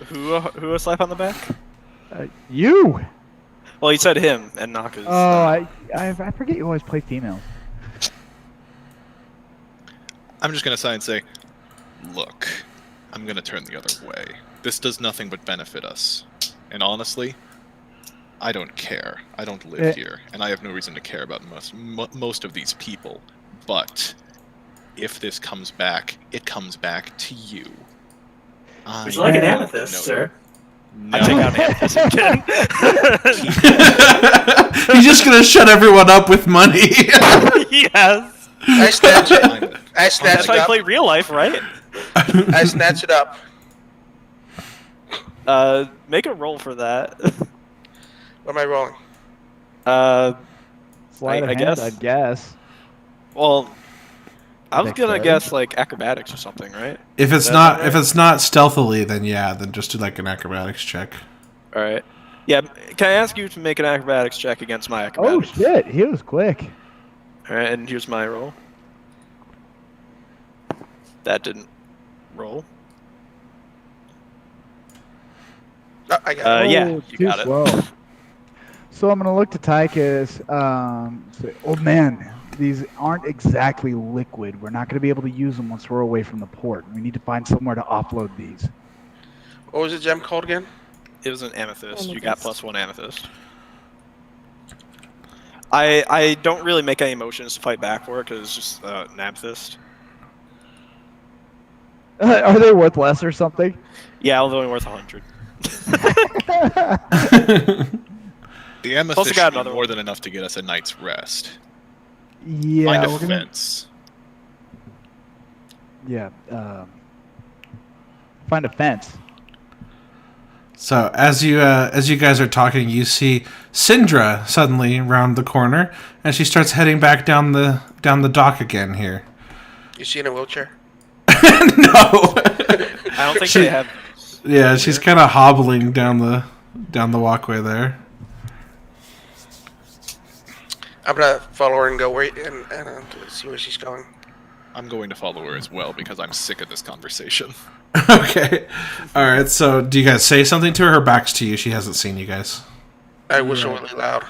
Who a slap on the back? you." Well, you said him, and Knock is. Oh, I forget you always play females. I'm just gonna sigh and say, look, I'm gonna turn the other way. This does nothing but benefit us. And honestly, I don't care. I don't live here, and I have no reason to care about most of these people. But if this comes back, it comes back to you. Would you like an Yeah. amethyst, No. sir? I take out amethyst again. He's just gonna shut everyone up with money. Yes. I snatch it. I'm- I snatch That's it how I up. play real life, right? I snatch it up. Make a roll for that. What am I rolling? Sleight of I hand, guess. I guess. Well, I was gonna Dexterity? guess like acrobatics or something, right? If it's Is that not right? if it's not stealthily, then yeah, then just do like an acrobatics check. All right. Yeah. Can I ask you to make an acrobatics check against my Oh acrobatics? shit, he was quick. All right, and here's my roll. That didn't roll. Oh, I got it. Yeah, Oh, you too got it. slow. So I'm gonna look to Tychus. Say, oh man, these aren't exactly liquid. We're not gonna be able to use them once we're away from the port. We need to find somewhere to offload these. What was the gem called again? It was an amethyst. You got +1 amethyst. I don't really make any motions to fight back for it because it's just an amethyst. Are they worth less or something? Yeah, it's only worth 100. The amethyst Also got should be another more one. than enough to get us a night's rest. Yeah, Find a we're gonna. fence. Yeah. Find a fence. So as you guys are talking, you see Syndra suddenly round the corner, and she starts heading back down the dock again here. You see in a wheelchair? No. I don't think they have. Yeah, she's kind of hobbling down the walkway there. I'm gonna follow her and go wait and see where she's going. I'm going to follow her as well because I'm sick of this conversation. Okay. All right. So do you guys say something to her? Her back's to you. She hasn't seen you guys. I whistle really loud.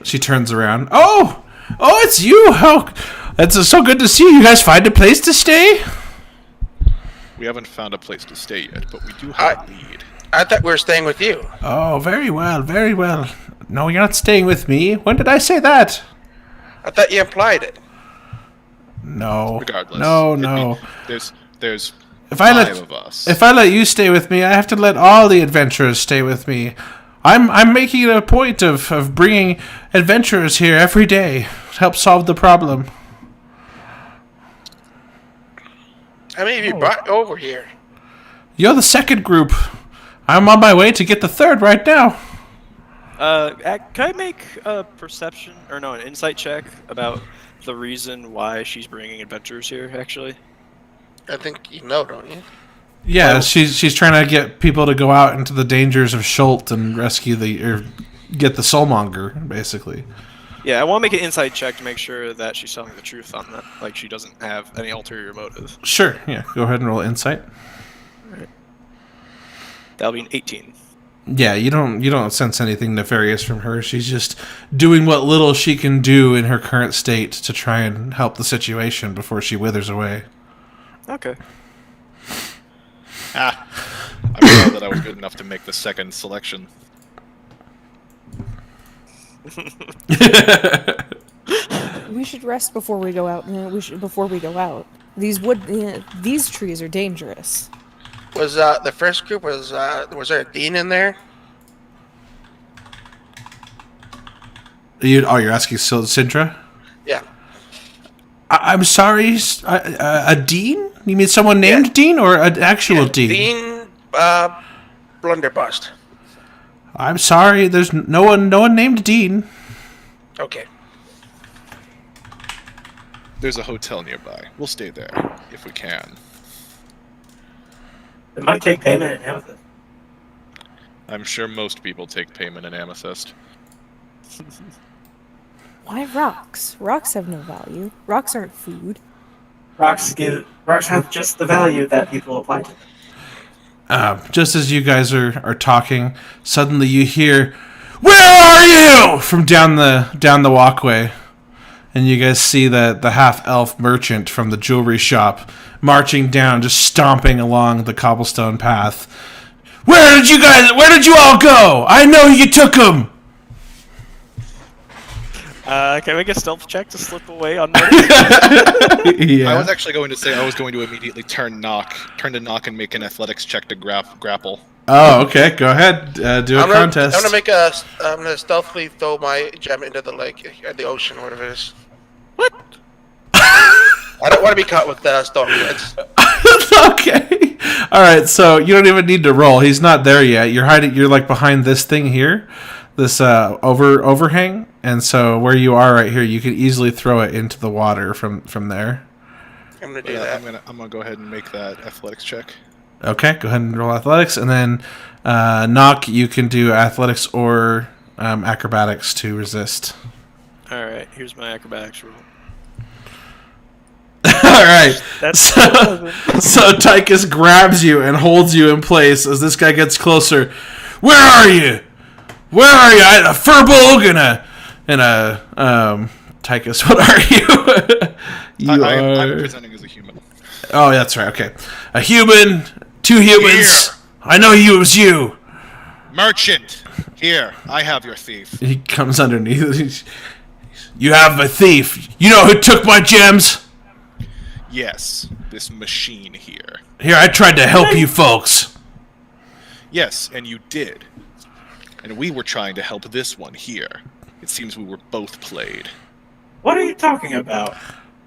She turns around. Oh, it's you. Oh, it's so good to see you. You guys find a place to stay? We haven't found a place to stay yet, but we do have a lead. I thought we were staying with you. Oh, very well, very well. No, you're not staying with me. When did I say that? I thought you implied it. No. Regardless. No. There's If I five let of us. If I let you stay with me, I have to let all the adventurers stay with me. I'm making it a point of bringing adventurers here every day to help solve the problem. How many of you brought over here? You're the second group. I'm on my way to get the third right now. Can I make a perception or no, an insight check about the reason why she's bringing adventurers here? Actually, I think you know, don't you? Yeah, she's trying to get people to go out into the dangers of Schult and rescue get the soulmonger, basically. yeah, I want to make an insight check to make sure that she's telling the truth on that. Like she doesn't have any ulterior motive. Sure. Yeah. Go ahead and roll insight. That'll be an 18. Yeah, you don't sense anything nefarious from her. She's just doing what little she can do in her current state to try and help the situation before she withers away. Okay. I'm glad that I was good enough to make the second selection. We should rest before we go out. Before we go out. These trees are dangerous. Was the first group was there a dean in there? You're asking Sintra? Yeah. I'm sorry, a dean? You mean someone named Dean or an actual dean? Dean Blunderbust. I'm sorry, there's no one named Dean. Okay. There's a hotel nearby. We'll stay there if we can. It might take payment in amethyst. I'm sure most people take payment in amethyst. Why rocks? Rocks have no value. Rocks aren't food. Rocks have just the value that people apply to them. Just as you guys are talking, suddenly you hear, "Where are you?" from down the walkway. And you guys see the half-elf merchant from the jewelry shop marching down, just stomping along the cobblestone path. Where did you all go? I know you took them! Can I make a stealth check to slip away on notice? I was actually going to say I was going to immediately turn to knock and make an athletics check to grapple. Oh, okay. Go ahead. Do a contest. I'm gonna stealthily throw my gem into the lake, the ocean, whatever it is. What? I don't want to be caught with stone heads. Okay. All right. So you don't even need to roll. He's not there yet. You're hiding. You're like behind this thing here, this overhang, and so where you are right here, you could easily throw it into the water from there. I'm gonna do that. I'm gonna go ahead and make that athletics check. Okay. Go ahead and roll athletics, and then knock. You can do athletics or acrobatics to resist. All right. Here's my acrobatics roll. All right. That's So Tychus grabs you and holds you in place as this guy gets closer. Where are you? Where are you? A furbolg and a Tychus. What are you? I'm presenting as a human. Oh, that's right. Okay, a human, two humans. Here. I know it was you. Merchant, here I have your thief. He comes underneath. You have a thief. You know who took my gems? Yes, this machine here. Here, I tried to help you folks. Yes, and you did. And we were trying to help this one here. It seems we were both played. What are you talking about?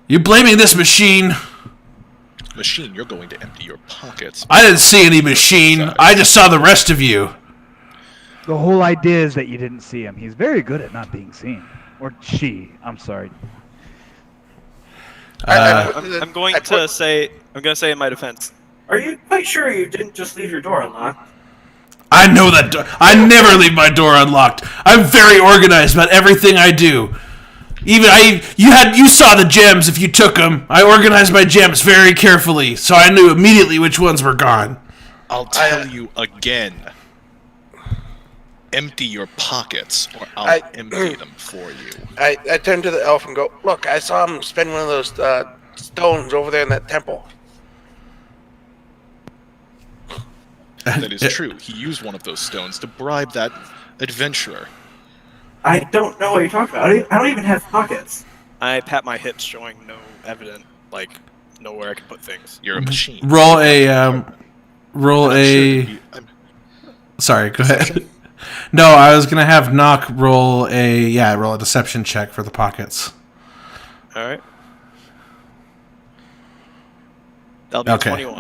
You blaming this machine? Machine, you're going to empty your pockets. I didn't see any machine. I just saw the rest of you. The whole idea is that you didn't see him. He's very good at not being seen. Or she. I'm sorry. I'm going to say in my defense. Are you quite sure you didn't just leave your door unlocked? I know that door. I never leave my door unlocked. I'm very organized about everything I do. Even you saw the gems if you took them. I organized my gems very carefully, so I knew immediately which ones were gone. I'll tell you again. Empty your pockets, or I'll empty them for you. I turn to the elf and go, look, I saw him spend one of those stones over there in that temple. That is true. He used one of those stones to bribe that adventurer. I don't know what you're talking about. I don't even have pockets. I pat my hips, showing no evident, nowhere I can put things. You're a machine. Roll a I'm Sorry, go ahead. No, I was gonna have Knock roll a deception check for the pockets. All right. That'll be Okay. 21.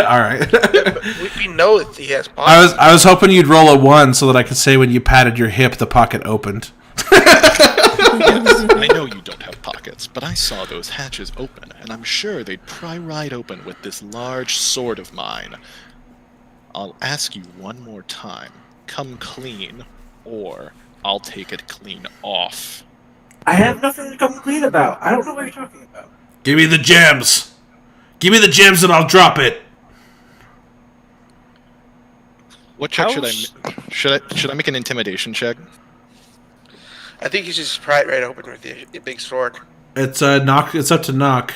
All right. Yeah, but we know that he has pockets. I was hoping you'd roll a 1 so that I could say when you patted your hip, the pocket opened. Yes, I know you don't have pockets, but I saw those hatches open, and I'm sure they'd pry right open with this large sword of mine. I'll ask you one more time. Come clean, or I'll take it clean off. I have nothing to come clean about. I don't know what you're talking about. Give me the gems. Give me the gems and I'll drop it. What check should I How's- should I make an intimidation check? I think you should just pry it right open with your big sword. It's Knock. It's up to Knock.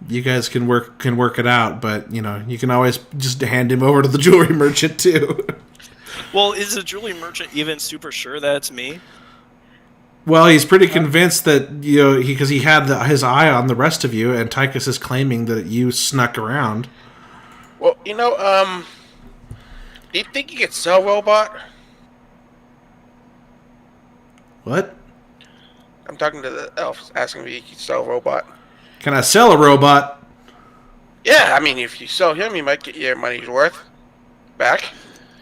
You guys can work it out, but you can always just hand him over to the jewelry merchant too. Well, is the jewelry merchant even super sure that it's me? Well, he's pretty convinced that because he had his eye on the rest of you, and Tychus is claiming that you snuck around. Well, do you think you could sell robot? What? I'm talking to the elf, asking if you could sell robot. Can I sell a robot? Yeah, I mean, if you sell him, you might get your money's worth back.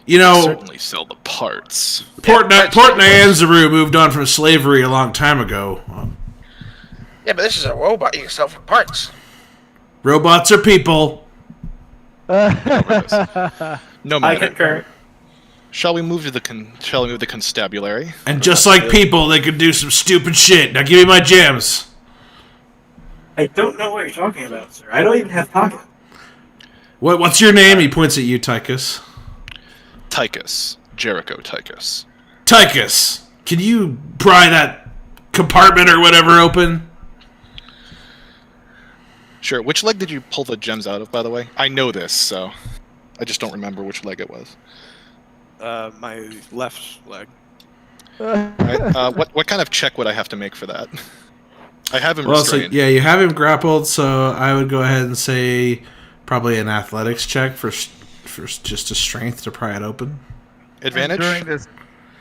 Certainly sell the parts. Port Nyanzaru moved on from slavery a long time ago. Yeah, but this is a robot you can sell for parts. Robots are people. No I matter. concur. Shall we move to the constabulary? And just like people, they could do some stupid shit. Now give me my gems. I don't know what you're talking about, sir. I don't even have pockets. What's your name? He points at you, Tychus. Tychus. Jericho Tychus. Tychus, can you pry that compartment or whatever open? Sure. Which leg did you pull the gems out of, by the way? I know this, so I just don't remember which leg it was. My left leg. Right. What kind of check would I have to make for that? I have him Well, so restrained. yeah, you have him grappled, so I would go ahead and say probably an athletics check for just a strength to pry it open. Advantage? During this,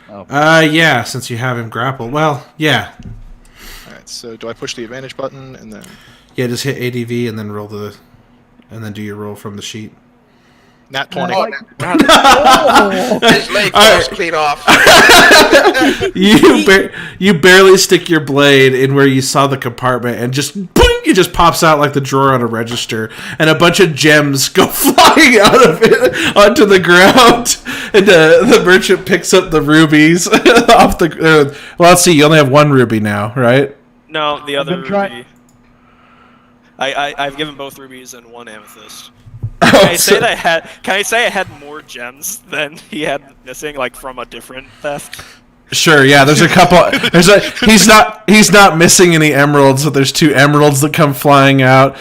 Yeah, since you have him grappled. Well, yeah. Alright, so do I push the advantage button and then... Yeah, just hit ADV and then and then do your roll from the sheet. Nat 20. His leg falls clean off. You barely stick your blade in where you saw the compartment, and just boing, it just pops out like the drawer on a register, and a bunch of gems go flying out of it onto the ground. And the merchant picks up the rubies off the. Well, let's see. You only have one ruby now, right? No, the other been trying- ruby. I've given both rubies and one amethyst. Can I say I had more gems than he had missing, from a different theft? Sure, yeah. There's a couple. He's not missing any emeralds, but there's 2 emeralds that come flying out.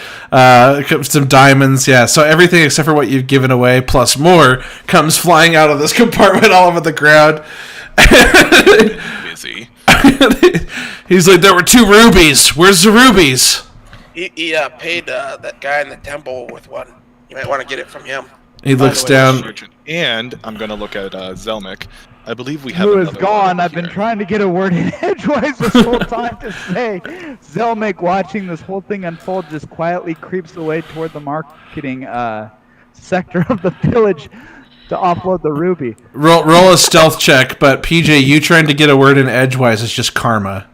Some diamonds, yeah. So everything except for what you've given away, plus more, comes flying out of this compartment all over the ground. Busy. He's like, there were 2 rubies. Where's the rubies? He paid that guy in the temple with one. You might want to get it from him. He looks way, down. Merchant. And I'm going to look at Zelmick. I believe we have who is another gone? one I've been here. trying to get a word in edgewise this whole time to say. Zelmick, watching this whole thing unfold, just quietly creeps away toward the marketing sector of the village to offload the ruby. Roll a stealth check, but PJ, you trying to get a word in edgewise is just karma.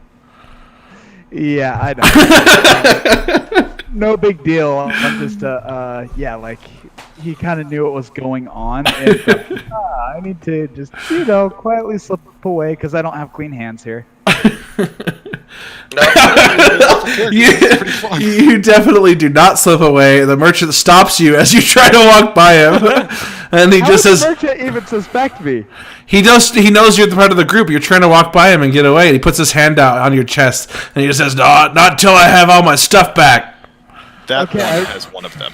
Yeah, I know. No big deal. I'm just, he kind of knew what was going on. And I need to just, quietly slip away because I don't have clean hands here. You definitely do not slip away. The merchant stops you as you try to walk by him, and he How just does says, the merchant even suspect me? He knows you're the part of the group. You're trying to walk by him and get away. And he puts his hand out on your chest, and he just says, "No, not until I have all my stuff back." That Okay, one has one of them.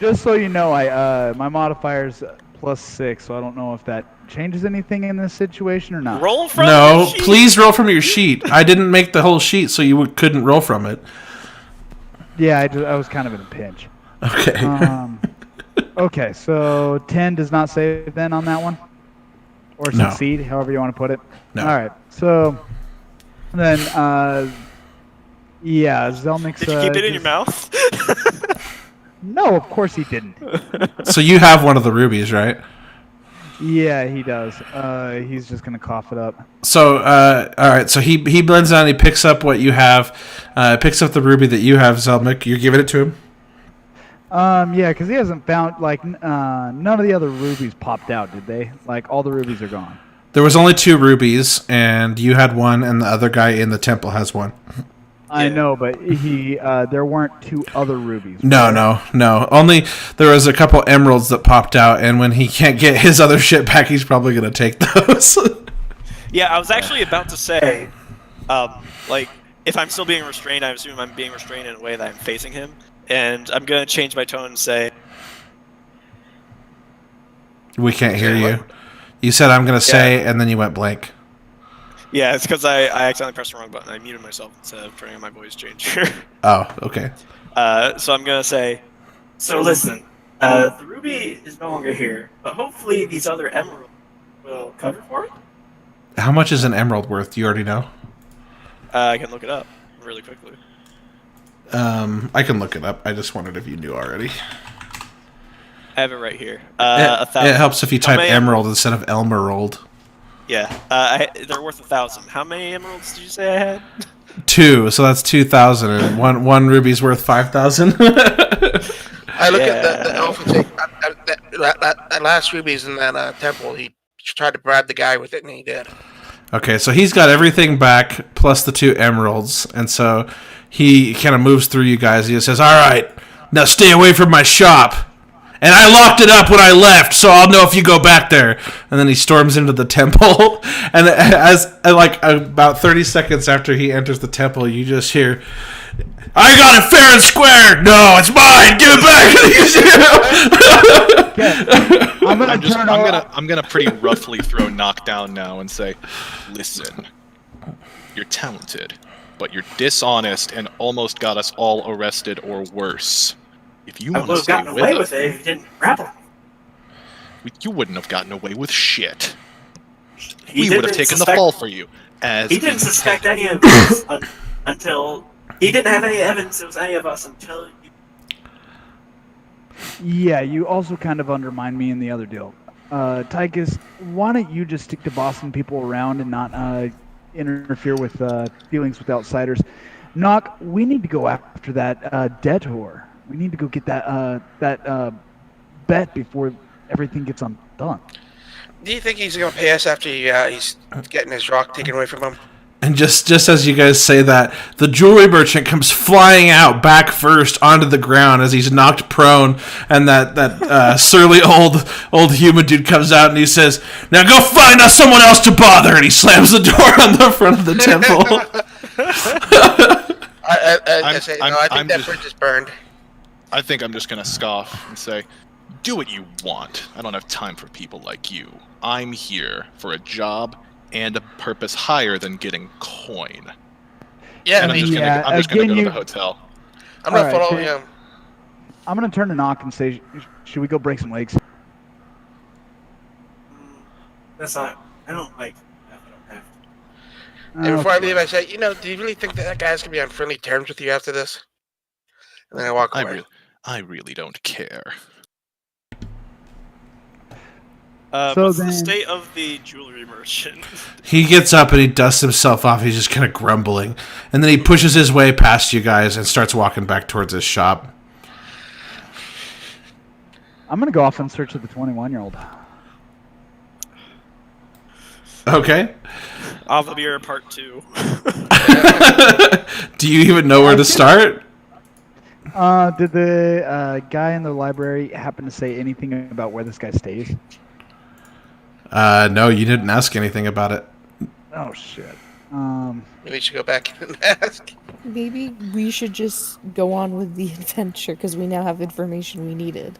Just so you know, I my modifier's +6, so I don't know if that changes anything in this situation or not. Roll from No, your sheet. please roll from your sheet. I didn't make the whole sheet, so you couldn't roll from it. Yeah, I was kind of in a pinch. Okay. Okay, so 10 does not save then on that one? Or No. succeed, however you want to put it? No. All right, so then, yeah, Zelmix... Did you keep it in your mouth? No, of course he didn't. So you have one of the rubies, right? Yeah, he does. He's just going to cough it up. So, all right. So he blends down. He picks up what you have. Picks up the ruby that you have, Zelmic. You're giving it to him. Yeah, because he hasn't found, like, none of the other rubies popped out, did they? Like, all the rubies are gone. There was only 2 rubies, and you had one, and the other guy in the temple has one. I know, but there weren't 2 other rubies. No. Only there was a couple emeralds that popped out, and when he can't get his other shit back, he's probably gonna take those. Yeah, I was actually about to say, like, if I'm still being restrained, I assume I'm being restrained in a way that I'm facing him, and I'm gonna change my tone and say, We can't hear you. You said I'm gonna say, and then you went blank. yeah, it's because I accidentally pressed the wrong button. I muted myself instead of turning on my voice changer. Oh, okay. So I'm gonna say, So listen, the ruby is no longer here, but hopefully these other emeralds will cover for it. How much is an emerald worth? Do you already know? I can look it up really quickly. I can look it up. I just wondered if you knew already. I have it right here. It helps if you type many emerald instead of Elmerold. Yeah, they're worth 1,000. How many emeralds did you say I had? 2, so that's 2,000, and one ruby's worth 5,000. I look at the elf and say, that last ruby's in that temple. He tried to bribe the guy with it, and he did. Okay, so he's got everything back plus the 2 emeralds, and so he kind of moves through you guys. He says, "All right, now stay away from my shop. And I locked it up when I left, so I'll know if you go back there." And then he storms into the temple. And as like about 30 seconds after he enters the temple, you just hear, "I got it fair and square. No, it's mine. Give it back." I'm gonna pretty roughly throw knockdown now and say, "Listen, you're talented, but you're dishonest and almost got us all arrested or worse. If you I want would to have stay gotten with away us, with it if you didn't grapple me. you wouldn't have gotten away with shit. He We would have didn't taken the suspect- fall for you." As He didn't suspect any of us until he didn't have any evidence it was any of us until you. Yeah, you also kind of undermined me in the other deal. Tychus, why don't you just stick to bossing people around and not interfere with dealings with outsiders? Nock, we need to go after that debtor. We need to go get that bet before everything gets undone. Do you think he's going to pay us after he's getting his rock taken away from him? And just as you guys say that, the jewelry merchant comes flying out back first onto the ground as he's knocked prone, and that surly old human dude comes out and he says, "Now go find us someone else to bother," and he slams the door on the front of the temple. I say, no, I think I'm that just- bridge is burned. I think I'm just gonna scoff and say, "Do what you want. I don't have time for people like you. I'm here for a job and a purpose higher than getting coin." Yeah, And I mean, I'm just gonna again, go to you- the hotel. I'm not All right, following so- him. I'm gonna turn to Nock and say, should we go break some legs? That's not. I don't like. I don't have to. And before I Okay. leave, I say, do you really think that guy's going to be on friendly terms with you after this? And then I walk away. I really don't care. So What's the then- state of the jewelry merchant? He gets up and he dusts himself off. He's just kind of grumbling. And then he pushes his way past you guys and starts walking back towards his shop. I'm gonna go off in search of the 21-year-old. Okay. Avamir Part 2. Do you even know where to start? Did the guy in the library happen to say anything about where this guy stays? No, you didn't ask anything about it. Oh shit. Maybe we should go back and ask. Maybe we should just go on with the adventure because we now have information we needed.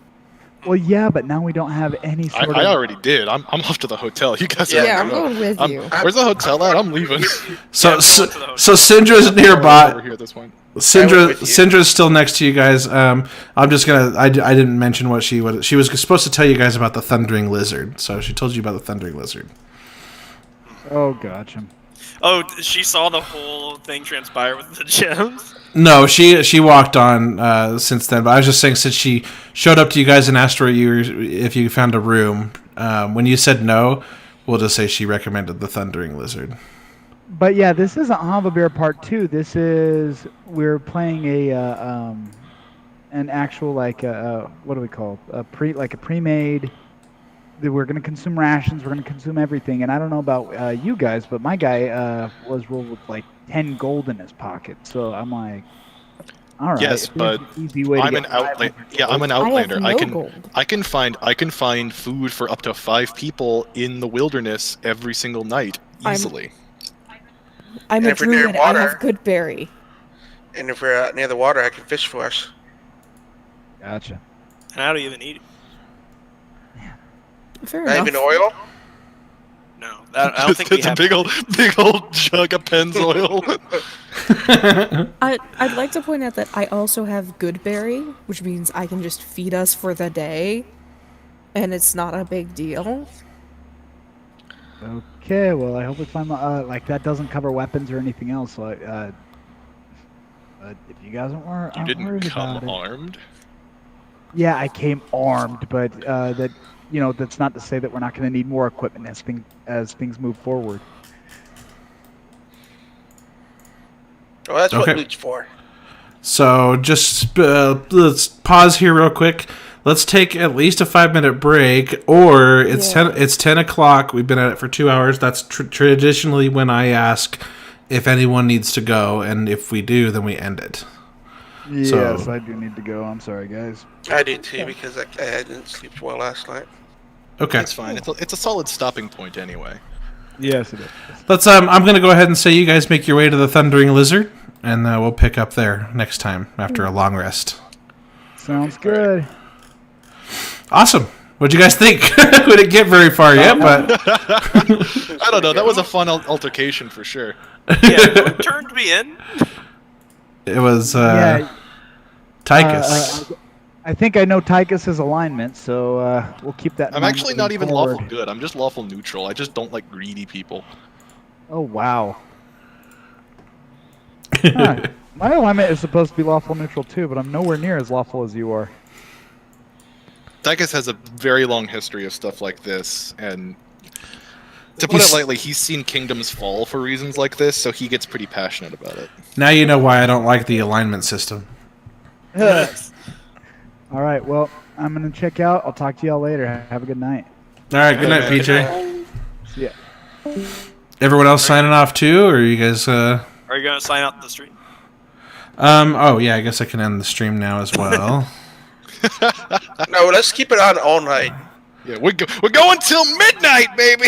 Well, yeah, but now we don't have any I sort of. already did. I'm off to the hotel. You guys Yeah, are. Yeah, I'm going with you. Where's the hotel at? I'm leaving. So, Yeah, so, go to the hotel. so Syndra's Over nearby. here at this point. Syndra, with you. Syndra's still next to you guys. I'm just gonna. I didn't mention what she was. She was supposed to tell you guys about the thundering lizard. So she told you about the thundering lizard. Oh, gotcha. Oh, she saw the whole thing transpire with the gems. No, she walked on since then. But I was just saying, since she showed up to you guys and asked where if you found a room, when you said no, we'll just say she recommended the thundering lizard. But yeah, this isn't Hava Bear Part 2. This is we're playing an actual what do we call it? A pre-made. We're gonna consume rations. We're gonna consume everything. And I don't know about you guys, but my guy was rolled with like 10 gold in his pocket. So I'm like, all right. Yes, if there's but an easy way to I'm get an outlander. 500 Yeah, I'm an I have outlander. no I can gold. I can find food for up to 5 people in the wilderness every single night easily. I'm And a if we're near druid. I have water- good berry. And if we're near the water, I can fish for us. Gotcha. And how do you even eat it? Fair Not enough. even oil? No, I don't think we It's a have. big old jug of Pennzoil. I'd like to point out that I also have good berry, which means I can just feed us for the day, and it's not a big deal. Okay. Well, I hope we find like that doesn't cover weapons or anything else. So but if you guys aren't You didn't worried come about it. armed. Yeah, I came armed, but that's not to say that we're not going to need more equipment as things move forward. Well, that's Okay. what loot's for. So just let's pause here real quick. Let's take at least a 5-minute break, or it's Yeah. 10 o'clock. We've been at it for 2 hours. That's traditionally when I ask if anyone needs to go, and if we do, then we end it. Yes, I do need to go. I'm sorry, guys. I do too, because I didn't sleep well last night. Okay. It's fine. It's a solid stopping point anyway. Yes, it is. Let's. I'm gonna go ahead and say you guys make your way to the Thundering Lizard, and we'll pick up there next time after a long rest. Sounds good. Awesome. What'd you guys think? We didn't get very far yet, but I don't know. That was a fun altercation for sure. Yeah, who turned me in? it was Yeah. Tychus. I think I know Tychus's alignment, so we'll keep that in I'm mind actually moving not even forward. lawful good. I'm just lawful neutral. I just don't like greedy people. Oh, wow. Huh. My alignment is supposed to be lawful neutral too, but I'm nowhere near as lawful as you are. Tychus has a very long history of stuff like this, and to put it lightly, he's seen kingdoms fall for reasons like this, so he gets pretty passionate about it. Now you know why I don't like the alignment system. All right, well, I'm going to check out. I'll talk to y'all later. Have a good night. All right. Good night, PJ. See ya. Everyone else signing off too, or you guys? Are you gonna sign out the stream? Oh yeah, I guess I can end the stream now as well. No, let's keep it on all night. Yeah, we're going till midnight, baby.